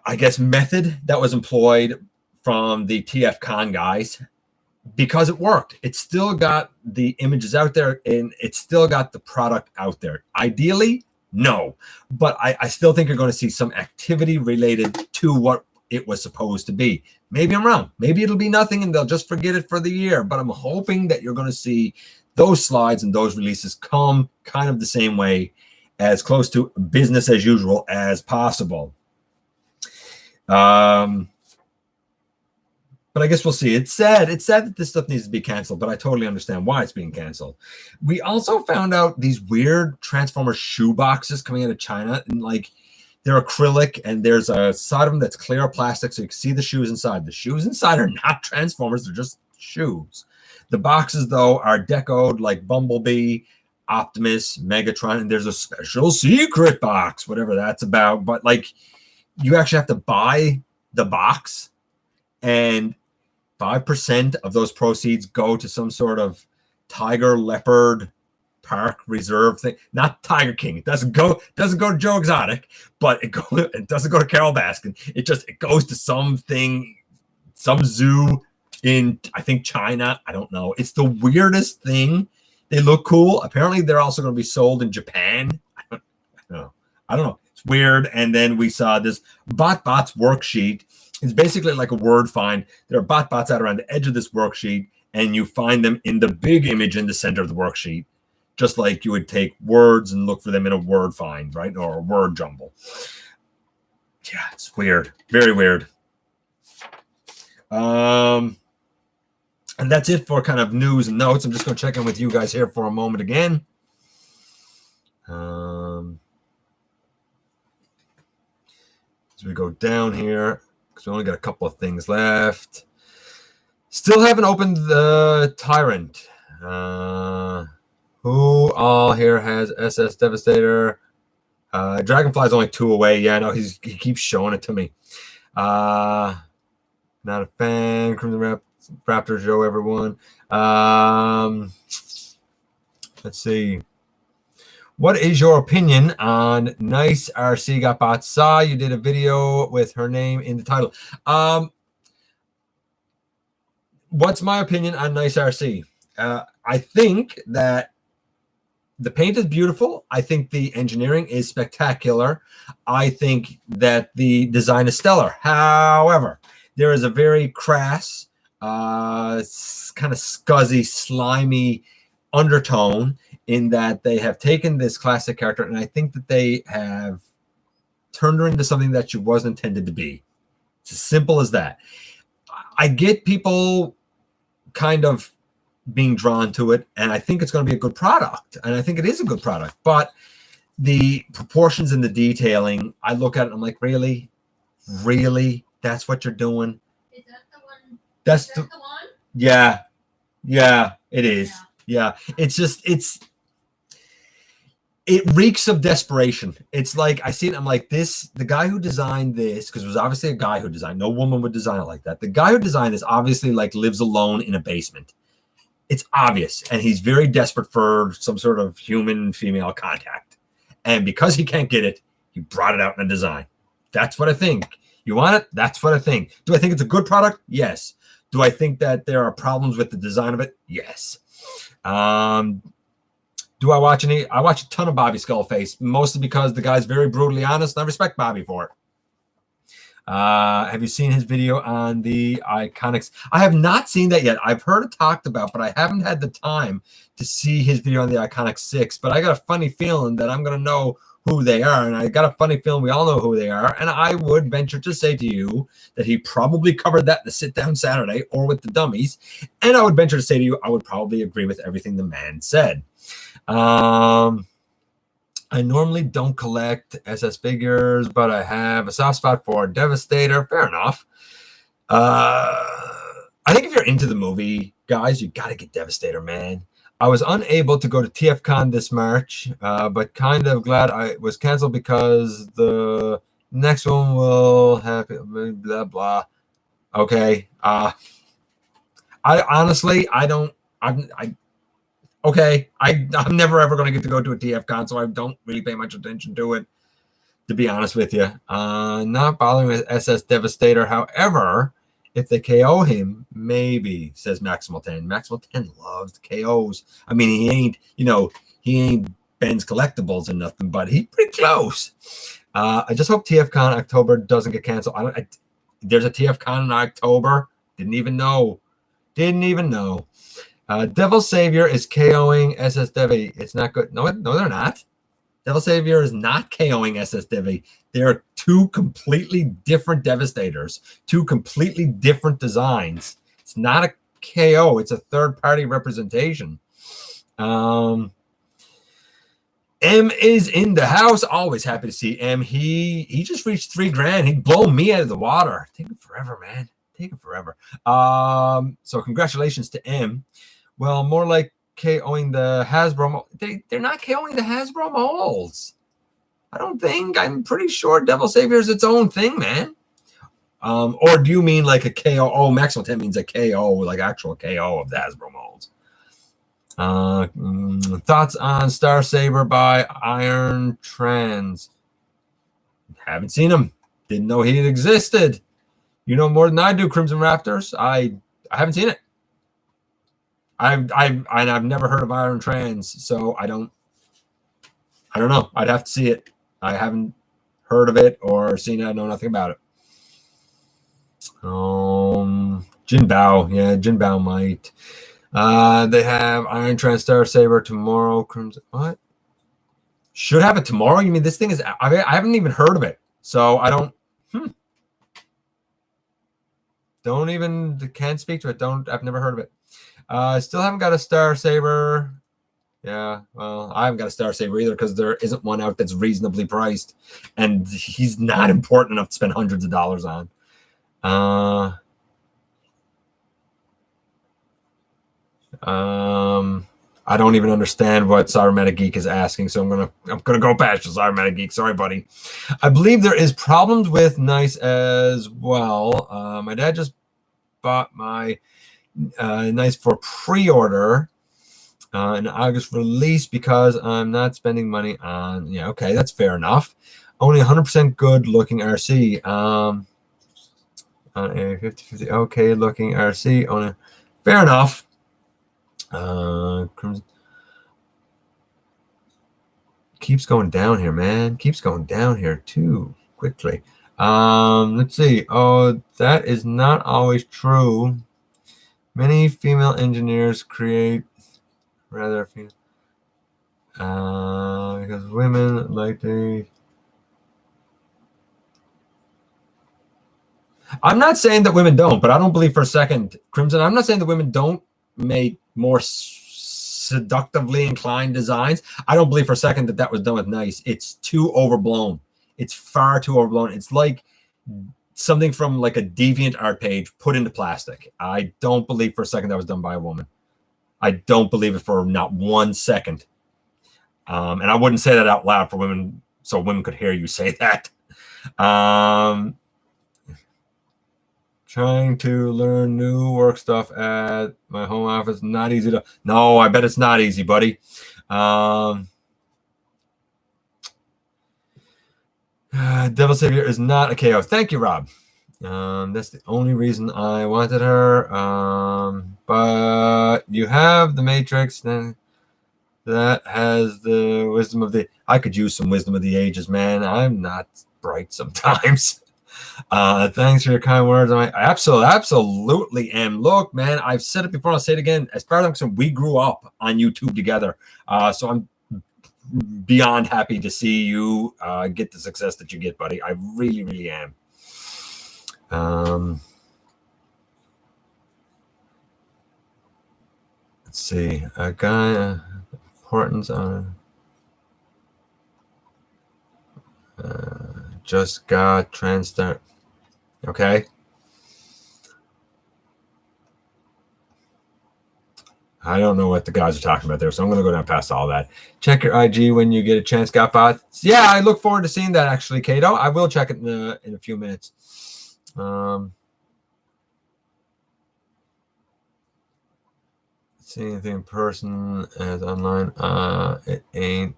I guess, method that was employed from the TFCon guys, because it worked. It still got the images out there and it still got the product out there. Ideally, no. But I still think you're going to see some activity related to what it was supposed to be. Maybe I'm wrong. Maybe it'll be nothing and they'll just forget it for the year. But I'm hoping that you're going to see those slides and those releases come kind of the same way, as close to business as usual as possible. But I guess we'll see. It's sad that this stuff needs to be canceled, but I totally understand why it's being canceled. We also found out these weird Transformer shoe boxes coming out of China, and like they're acrylic, and there's a side of them that's clear plastic, so you can see the shoes inside. The shoes inside are not Transformers; they're just shoes. The boxes, though, are decoed like Bumblebee, Optimus, Megatron, and there's a special secret box, whatever that's about. But like, you actually have to buy the box, and 5% of those proceeds go to some sort of tiger leopard park reserve thing. Not Tiger King. It doesn't go to Joe Exotic, but it doesn't go to Carol Baskin. It goes to something, some zoo in, I think, China. I don't know. It's the weirdest thing. They look cool. Apparently they're also going to be sold in Japan. I don't know. It's weird. And then we saw this BotBots worksheet. It's basically like a word find. There are BotBots out around the edge of this worksheet, and you find them in the big image in the center of the worksheet, just like you would take words and look for them in a word find, right? Or a word jumble. Yeah, it's weird. Very weird. And that's it for kind of news and notes. I'm just going to check in with you guys here for a moment again. As we go down here, because we only got a couple of things left. Still haven't opened the Tyrant. Who all here has SS Devastator? Dragonfly's only 2 away. Yeah, no, he keeps showing it to me. Not a fan. Crimson Raptor Joe, everyone. Let's see. What is your opinion on Nice RC GotBot? Saw you did a video with her name in the title. What's my opinion on Nice RC? I think that the paint is beautiful. I think the engineering is spectacular. I think that the design is stellar. However, there is a very crass, kind of scuzzy, slimy undertone in that they have taken this classic character, and I think that they have turned her into something that she wasn't intended to be. It's as simple as that. I get people kind of being drawn to it, and I think it's going to be a good product, and I think it is a good product, but the proportions and the detailing, I look at it and I'm like, really? That's what you're doing? Is that the one? That's the one? Yeah, it is. Yeah. It reeks of desperation. It's like, I see it, I'm like, the guy who designed this, because it was obviously a guy who designed, no woman would design it like that. The guy who designed this obviously like lives alone in a basement. It's obvious. And he's very desperate for some sort of human female contact. And because he can't get it, he brought it out in a design. That's what I think. You want it? That's what I think. Do I think it's a good product? Yes. Do I think that there are problems with the design of it? Yes. Do I watch any? I watch a ton of Bobby Skullface, mostly because the guy's very brutally honest, and I respect Bobby for it. Have you seen his video on the Iconics? I have not seen that yet. I've heard it talked about, but I haven't had the time to see his video on the Iconic 6. But I got a funny feeling that I'm going to know who they are, and I got a funny feeling we all know who they are. And I would venture to say to you that he probably covered that in the sit-down Saturday or with the dummies. And I would venture to say to you, I would probably agree with everything the man said. I normally don't collect SS figures, but I have a soft spot for Devastator. Fair enough. I think if you're into the movie, guys, you got to get Devastator, man. I was unable to go to TFCon this March, but kind of glad I was canceled because the next one will have blah, blah. Okay. I honestly, okay, I'm never ever going to get to go to a TFCon, so I don't really pay much attention to it, to be honest with you. Not bothering with SS Devastator. However, if they KO him, maybe, says Maximal 10. Maximal 10 loves KOs. I mean, he ain't Ben's Collectibles or nothing, but he's pretty close. I just hope TFCon October doesn't get canceled. There's a TFCon in October. Didn't even know. Devil Saviour is KOing SS Devi. It's not good. No, they're not. Devil Saviour is not KOing SS Devi. They're two completely different Devastators, two completely different designs. It's not a KO. It's a third-party representation. M is in the house. Always happy to see M. He just reached $3,000. He'd blow me out of the water. Take it forever, man. Take it forever. So congratulations to M. Well, more like KOing the Hasbro. They're not KOing the Hasbro molds. I don't think. I'm pretty sure Devil Saviour is its own thing, man. Or do you mean like a KO? Oh, maximum 10 means a KO, like actual KO of the Hasbro molds. Thoughts on Star Saber by Iron Trans? Haven't seen him. Didn't know he existed. You know more than I do, Crimson Raptors. I haven't seen it. I've never heard of Iron Trans, so I don't know. I'd have to see it. I haven't heard of it or seen it. I know nothing about it. Jin Bao. Yeah, Jin Bao might. They have Iron Trans Star Saber tomorrow. Crimson. What? Should have it tomorrow? You mean this thing is... I haven't even heard of it. So I don't... Don't even... Can't speak to it. I've never heard of it. Still haven't got a Star Saber. Yeah, well, I haven't got a Star Saber either because there isn't one out that's reasonably priced. And he's not important enough to spend hundreds of dollars on. I don't even understand what Cybermeta Geek is asking, so I'm gonna go past you, Cybermeta Geek. Sorry, buddy. I believe there is problems with Nice as well. My dad just bought my Nice for pre-order in August release because I'm not spending money on. Yeah, okay, that's fair enough. Only 100% good looking RC. On a 50/50 okay looking RC. On a fair enough. Crimson keeps going down here, man. Keeps going down here too quickly. Let's see. Oh, that is not always true. Many female engineers create rather female because women like to. I'm not saying that women don't, but I don't believe for a second, Crimson. I'm not saying that women don't make more seductively inclined designs. I don't believe for a second that was done with Nice. It's too overblown. It's far too overblown. It's like something from like a deviant art page put into plastic. I don't believe for a second that was done by a woman. I don't believe it for not 1 second. And I wouldn't say that out loud for women, so women could hear you say that. Trying to learn new work stuff at my home office. Not easy to... No, I bet it's not easy, buddy. Devil Saviour is not a KO. Thank you, Rob. That's the only reason I wanted her. But you have the Matrix then that has the wisdom of the... I could use some wisdom of the ages, man. I'm not bright sometimes. Thanks for your kind words. I absolutely am. Look, man, I've said it before. I'll say it again. As far as I'm concerned, we grew up on YouTube together. So I'm beyond happy to see you get the success that you get, buddy. I really, really am. Let's see. A guy importance on just got transfer. Okay. I don't know what the guys are talking about there, so I'm going to go down past all that. Check your IG when you get a chance, GotBot. Yeah, I look forward to seeing that, actually, Kato. I will check it in a few minutes. See anything in person as online? It ain't.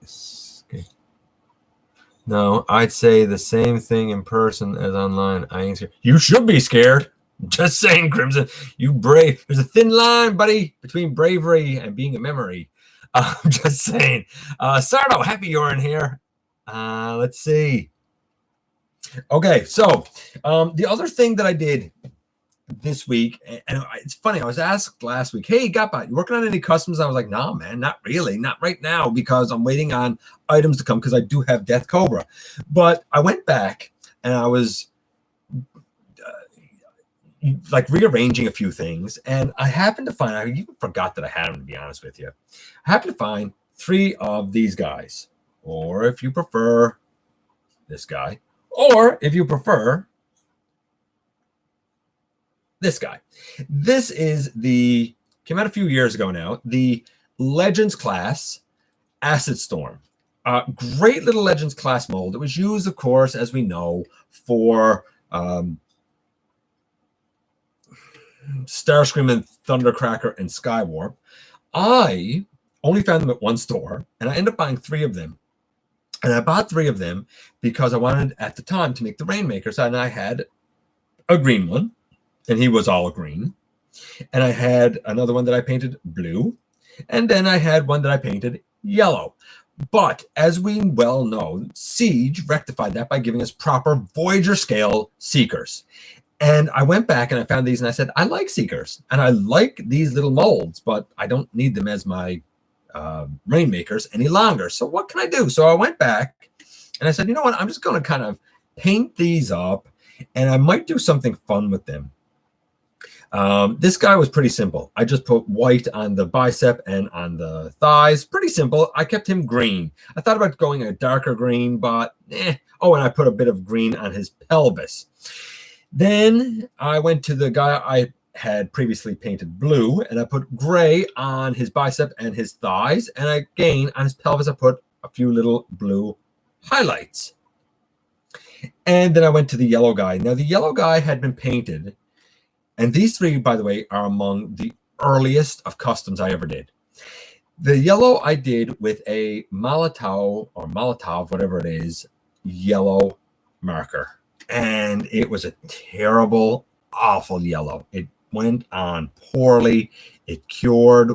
No, I'd say the same thing in person as online. I ain't scared. You should be scared. Just saying, Crimson. You brave. There's a thin line, buddy, between bravery and being a memory. I'm just saying. Sardo, happy you're in here. Let's see. Okay, so the other thing that I did this week, and it's funny, I was asked last week, hey, GotBot, you working on any customs? I was like, no, man, not really, not right now, because I'm waiting on items to come because I do have Death Cobra. But I went back and I was like rearranging a few things, and I happened to find, I even forgot that I had them, to be honest with you. I happened to find 3 of these guys, or if you prefer, this guy, or if you prefer, this guy. This is came out a few years ago now, the Legends class Acid Storm. Great little Legends class mold. It was used, of course, as we know, for Starscream and Thundercracker and Skywarp. I only found them at one store, and I ended up buying 3 of them. And I bought 3 of them because I wanted, at the time, to make the Rainmakers. And I had a green one, and he was all green. And I had another one that I painted blue. And then I had one that I painted yellow. But as we well know, Siege rectified that by giving us proper Voyager scale Seekers. And I went back and I found these and I said, I like Seekers and I like these little molds, but I don't need them as my Rainmakers any longer. So what can I do? So I went back and I said, you know what? I'm just going to kind of paint these up and I might do something fun with them. This guy was pretty simple. I just put white on the bicep and on the thighs. Pretty simple. I kept him green. I thought about going a darker green, but Oh, and I put a bit of green on his pelvis. Then I went to the guy I had previously painted blue, and I put gray on his bicep and his thighs. And again, on his pelvis, I put a few little blue highlights. And then I went to the yellow guy. Now, the yellow guy had been painted. And these 3, by the way, are among the earliest of customs I ever did. The yellow I did with a Molotov, whatever it is, yellow marker. And it was a terrible, awful yellow. It went on poorly. It cured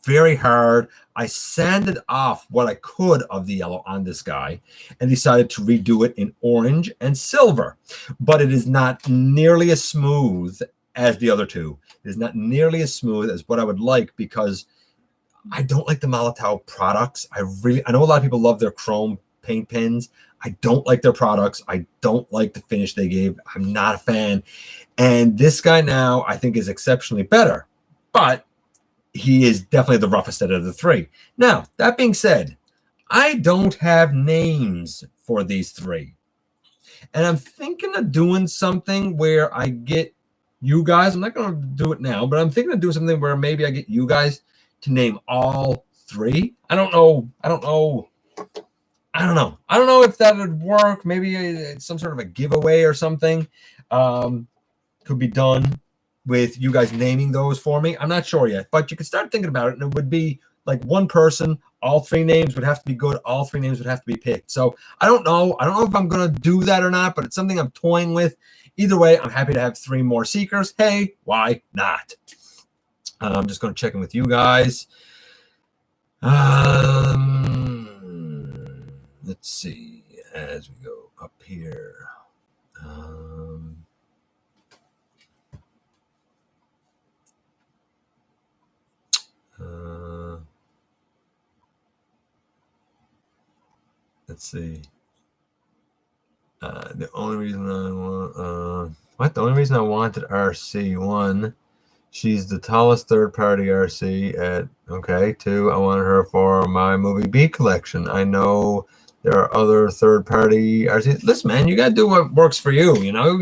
very hard. I sanded off what I could of the yellow on this guy and decided to redo it in orange and silver. But it is not nearly as smooth as the other 2. It is not nearly as smooth as what I would like because I don't like the Molotov products. I know a lot of people love their chrome paint pens. I don't like their products. I don't like the finish they gave. I'm not a fan. And this guy now I think is exceptionally better, but he is definitely the roughest out of the 3. Now, that being said, I don't have names for these 3. And I'm thinking of doing something where I get you guys, I'm not going to do it now, but I'm thinking of doing something where maybe I get you guys to name all 3. I don't know if that would work. Maybe it's some sort of a giveaway or something could be done with you guys naming those for me. I'm not sure yet, but you can start thinking about it, and it would be like one person. All 3 names would have to be good. All 3 names would have to be picked. So I don't know if I'm going to do that or not, but it's something I'm toying with. Either way, I'm happy to have 3 more Seekers. Hey, why not? I'm just going to check in with you guys. Let's see as we go up here. Let's see. The only reason I wanted RC1. She's the tallest third-party RC at 2. I wanted her for my movie B collection. I know there are other third-party RCs. Listen, man, you gotta do what works for you. You know,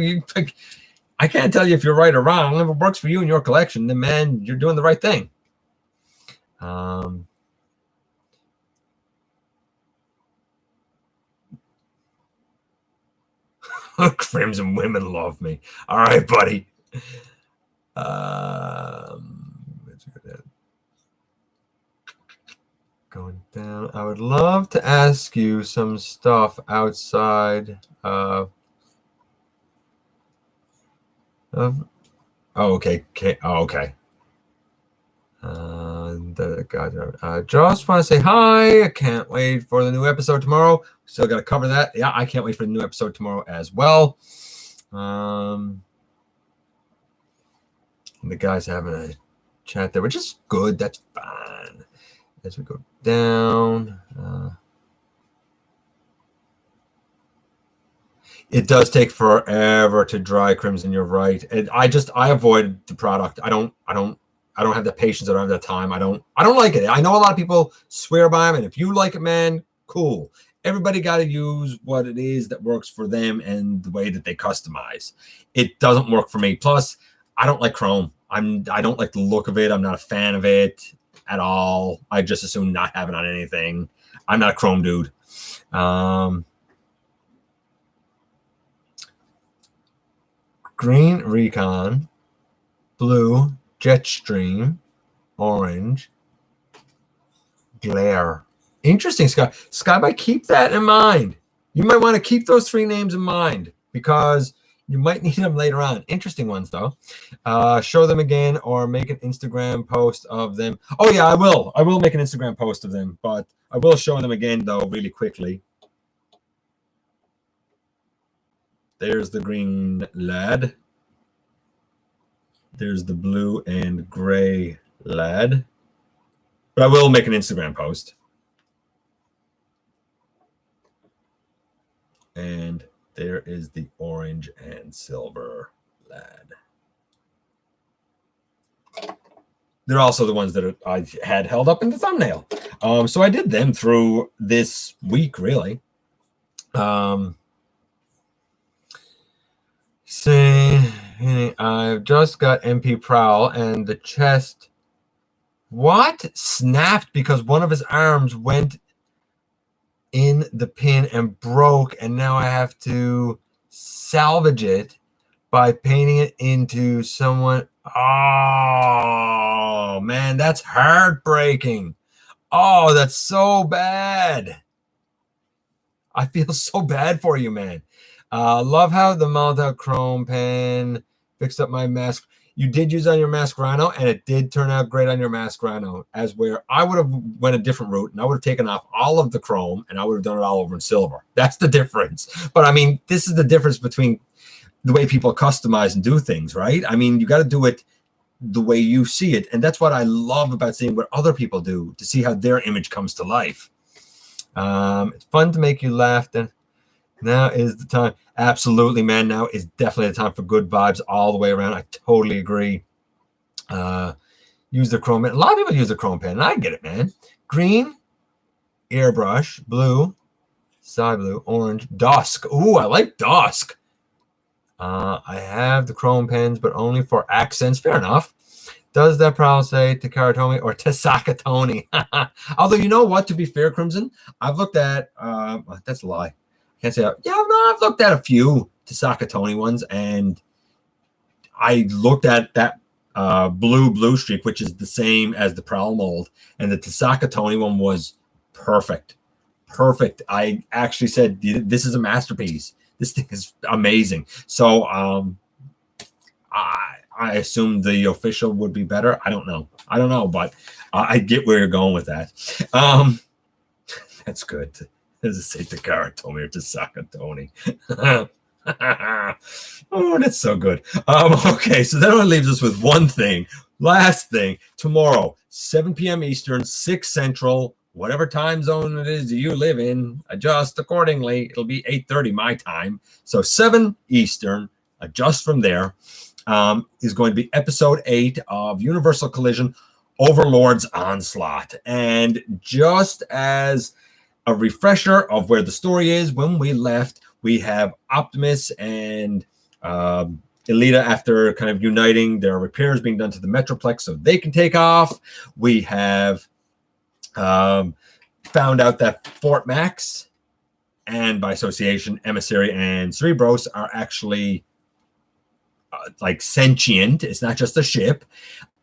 I can't tell you if you're right or wrong. If it works for you in your collection, then man, you're doing the right thing. Crimson women love me. All right, buddy. Going down. I would love to ask you some stuff outside of. Okay. Just want to say hi. I can't wait for the new episode tomorrow. Still got to cover that. Yeah, I can't wait for the new episode tomorrow as well. The guys having a chat there, which is good. That's fine. As we go down, it does take forever to dry Crimson. You're right. I avoid the product. I don't have the patience. I don't have the time. I don't like it. I know a lot of people swear by them, and if you like it, man, cool. Everybody got to use what it is that works for them and the way that they customize. It doesn't work for me. Plus, I don't like chrome. I don't like the look of it. I'm not a fan of it at all. I just assume not have it on anything. I'm not a chrome dude. Green Recon. blue, Jetstream, orange, glare. Interesting, Skyby, keep that in mind. You might want to keep those 3 names in mind because you might need them later on. Interesting ones, though. Show them again or make an Instagram post of them. Oh, yeah, I will. I will make an Instagram post of them, but I will show them again, though, really quickly. There's the green lad. There's the blue and gray lad. But I will make an Instagram post. And there is the orange and silver lad. They're also the ones that I had held up in the thumbnail. So I did them through this week, really. See, I've just got MP Prowl and the chest. What? Snapped because one of his arms went in the pin and broke, and now I have to salvage it by painting it into someone. Oh, man, that's heartbreaking. Oh, that's so bad. I feel so bad for you, man. Love how the Malta Chrome pen fixed up my mask. You did use on your Mask Rhino, and it did turn out great on your Mask Rhino, as where I would have went a different route, and I would have taken off all of the chrome, and I would have done it all over in silver. That's the difference. But, I mean, this is the difference between the way people customize and do things, right? I mean, you got to do it the way you see it, and that's what I love about seeing what other people do, to see how their image comes to life. It's fun to make you laugh, then. Now is the time. Absolutely, man. Now is definitely the time for good vibes all the way around. I totally agree. Use the chrome pen. A lot of people use the chrome pen, and I get it, man. Green, airbrush, blue, sky blue, orange, dusk. Ooh, I like dusk. I have the chrome pens, but only for accents. Fair enough. Does that Prowl say Takaratomi or Tasakatoni? Although, you know what? To be fair, Crimson, I've looked at, that's a lie. Can't say, yeah, no, I've looked at a few Tasakatoni ones, and I looked at that blue streak, which is the same as the Prowl mold, and the Tasakatoni one was perfect. Perfect. I actually said, this is a masterpiece. This thing is amazing. So I assume the official would be better. I don't know, but I get where you're going with that. That's good. Does it say Takara Tomi or Tasaka Tony? Oh, that's so good. Okay, so that only leaves us with one thing. Last thing. Tomorrow, 7 p.m. Eastern, 6 Central, whatever time zone it is you live in, adjust accordingly. It'll be 8:30 my time. So 7 Eastern, adjust from there, is going to be episode 8 of Universal Collision, Overlord's Onslaught. And just as a refresher of where the story is, when we left, we have Optimus and Elita, after kind of uniting, there are repairs being done to the Metroplex so they can take off. We have found out that Fort Max, and by association, Emissary and Cerebros, are actually like sentient. It's not just a ship.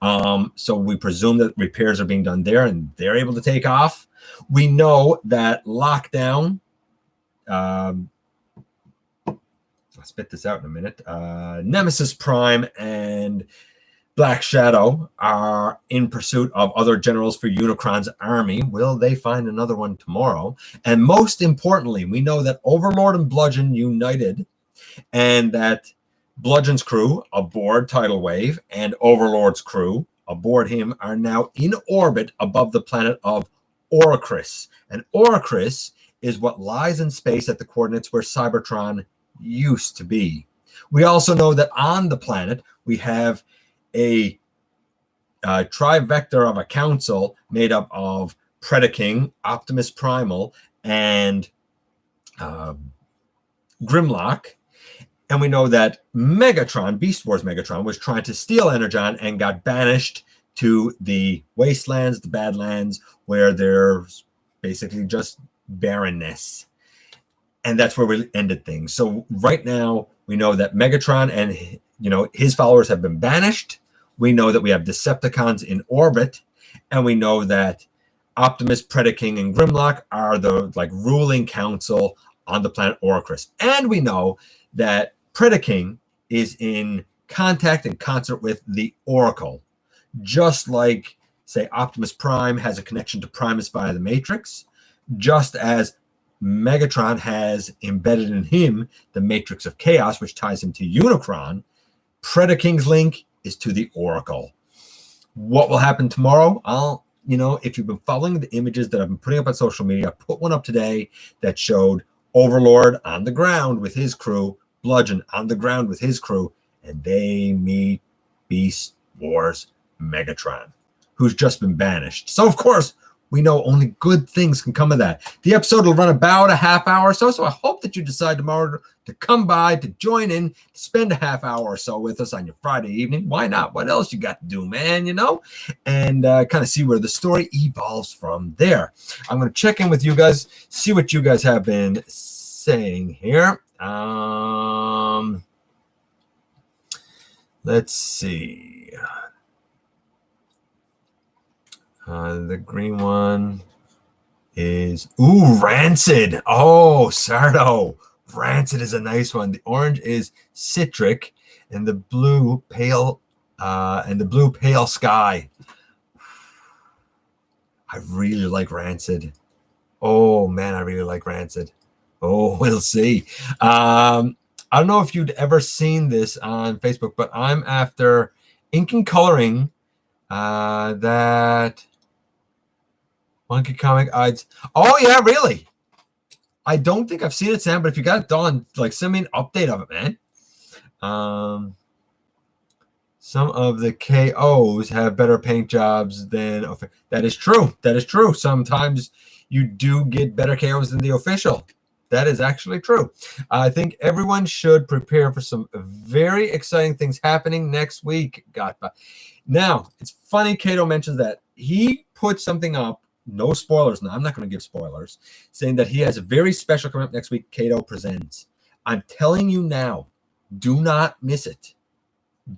So we presume that repairs are being done there and they're able to take off. We know that Lockdown, I'll spit this out in a minute, Nemesis Prime and Black Shadow are in pursuit of other generals for Unicron's army. Will they find another one tomorrow? And most importantly, we know that Overlord and Bludgeon united, and that Bludgeon's crew aboard Tidal Wave and Overlord's crew aboard him are now in orbit above the planet of Oricris. And Oricris is what lies in space at the coordinates where Cybertron used to be. We also know that on the planet, we have a trivector of a council made up of Predaking, Optimus Primal, and Grimlock. And we know that Megatron, Beast Wars Megatron, was trying to steal Energon and got banished to the wastelands, the Badlands, where there's basically just barrenness. And that's where we ended things. So right now, we know that Megatron and his followers have been banished. We know that we have Decepticons in orbit, and we know that Optimus, Predaking, and Grimlock are the ruling council on the planet Oricris. And we know that Predaking is in contact and concert with the Oracle, just like, say, Optimus Prime has a connection to Primus via the Matrix, just as Megatron has embedded in him the Matrix of Chaos, which ties him to Unicron. Predaking's link is to the Oracle. What will happen tomorrow? If you've been following the images that I've been putting up on social media, I put one up today that showed Overlord on the ground with his crew, Bludgeon on the ground with his crew, and they meet Beast Wars Megatron, who's just been banished. So, of course, we know only good things can come of that. The episode will run about a half hour or so, so I hope that you decide tomorrow to come by, to join in, to spend a half hour or so with us on your Friday evening. Why not? What else you got to do, man, And kind of see where the story evolves from there. I'm going to check in with you guys, see what you guys have been saying here. Let's see. The green one is, Rancid. Oh, Sardo. Rancid is a nice one. The orange is Citric, and the blue pale sky. I really like Rancid. Oh man, I really like Rancid. Oh, we'll see. I don't know if you'd ever seen this on Facebook, but I'm after ink and coloring that Monkey Comic Eyes. Oh yeah, really? I don't think I've seen it, Sam, but if you got it done, send me an update of it, man. Some of the KOs have better paint jobs than that is true. That is true. Sometimes you do get better KOs than the official. That is actually true. I think everyone should prepare for some very exciting things happening next week. GotBot. Now, it's funny Kato mentions that. He put something up, no spoilers now, I'm not going to give spoilers, saying that he has a very special coming up next week, Kato Presents. I'm telling you now, do not miss it.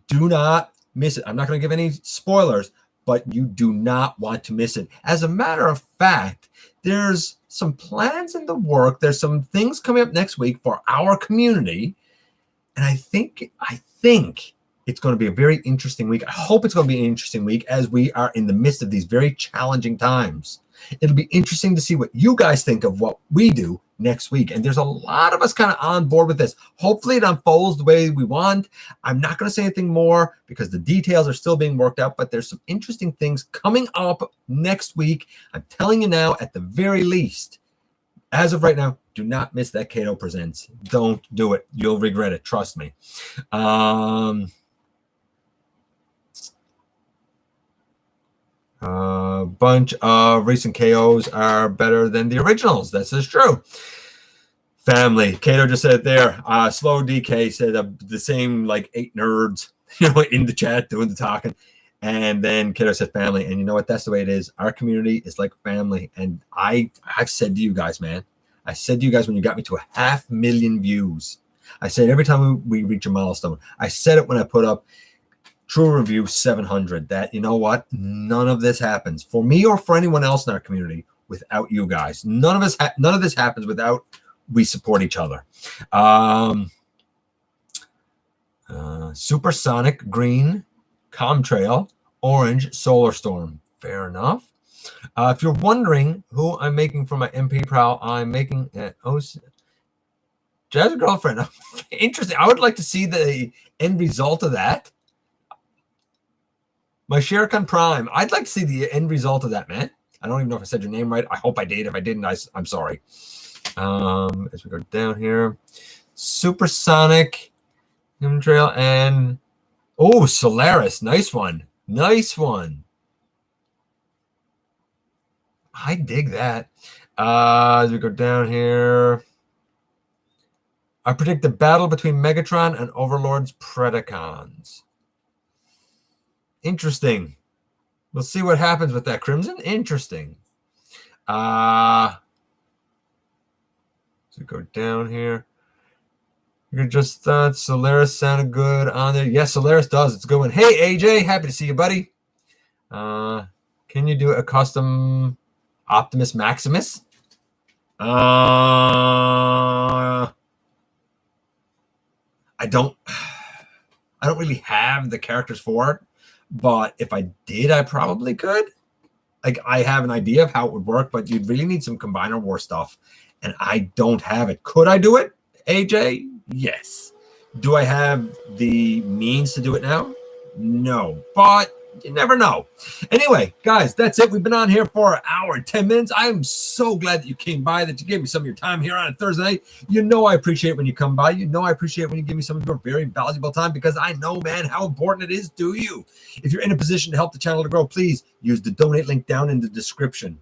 Do not miss it. I'm not going to give any spoilers, but you do not want to miss it. As a matter of fact, there's some plans in the work. There's some things coming up next week for our community. And I think it's going to be a very interesting week. I hope it's going to be an interesting week as we are in the midst of these very challenging times. It'll be interesting to see what you guys think of what we do next week. And there's a lot of us kind of on board with this. Hopefully it unfolds the way we want. I'm not going to say anything more because the details are still being worked out, but there's some interesting things coming up next week. I'm telling you now, at the very least, as of right now, do not miss that Kato Presents. Don't do it. You'll regret it. Trust me. A bunch of recent KOs are better than the originals. This is true. Family. Kato just said it there. Slow DK said the same 8 nerds, in the chat doing the talking. And then Kato said family. And you know what? That's the way it is. Our community is like family. And I've said to you guys, man, I said to you guys when you got me to 500,000 views, I said every time we reach a milestone, I said it when I put up True Review 700, that you know what? None of this happens for me or for anyone else in our community without you guys. None of this happens without we support each other. Supersonic Green, Comtrail, Orange, Solar Storm. Fair enough. If you're wondering who I'm making for my MP Prowl, I'm making Jazz Girlfriend. Interesting. I would like to see the end result of that. My Sherkan Prime. I'd like to see the end result of that, man. I don't even know if I said your name right. I hope I did. If I didn't, I'm sorry. As we go down here, Supersonic, Trail, and Solaris. Nice one. Nice one. I dig that. As we go down here, I predict the battle between Megatron and Overlord's Predacons. Interesting. We'll see what happens with that, Crimson. Interesting. So go down here. You're just Solaris sounded good on there. Yes, Solaris does. It's a good one. Hey, AJ, happy to see you, buddy. Can you do a custom Optimus Maximus? I don't really have the characters for it, but if I did, I probably could. Like, I have an idea of how it would work, but you'd really need some Combiner War stuff, and I don't have it. Could I do it, AJ? Yes. Do I have the means to do it now? No, but you never know. Anyway, guys, that's it. We've been on here for an hour and 10 minutes. I'm so glad that you came by, that you gave me some of your time here on a Thursday night. You know I appreciate when you come by. You know I appreciate when you give me some of your very valuable time, because I know, man, how important it is to you. If you're in a position to help the channel to grow, please use the donate link down in the description.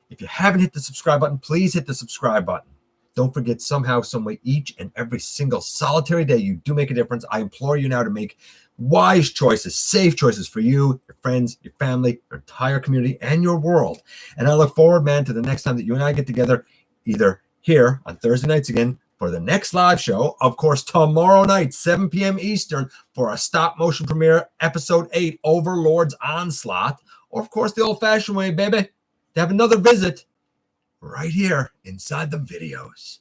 If you haven't hit the subscribe button, please hit the subscribe button. Don't forget, somehow, some way, each and every single solitary day, you do make a difference. I implore you now to make wise choices, safe choices for you, your friends, your family, your entire community, and your world. And I look forward, man, to the next time that you and I get together, either here on Thursday nights again for the next live show, of course, tomorrow night, 7 p.m. Eastern, for a stop motion premiere, episode 8, Overlord's Onslaught, or, of course, the old-fashioned way, baby, to have another visit right here inside the videos.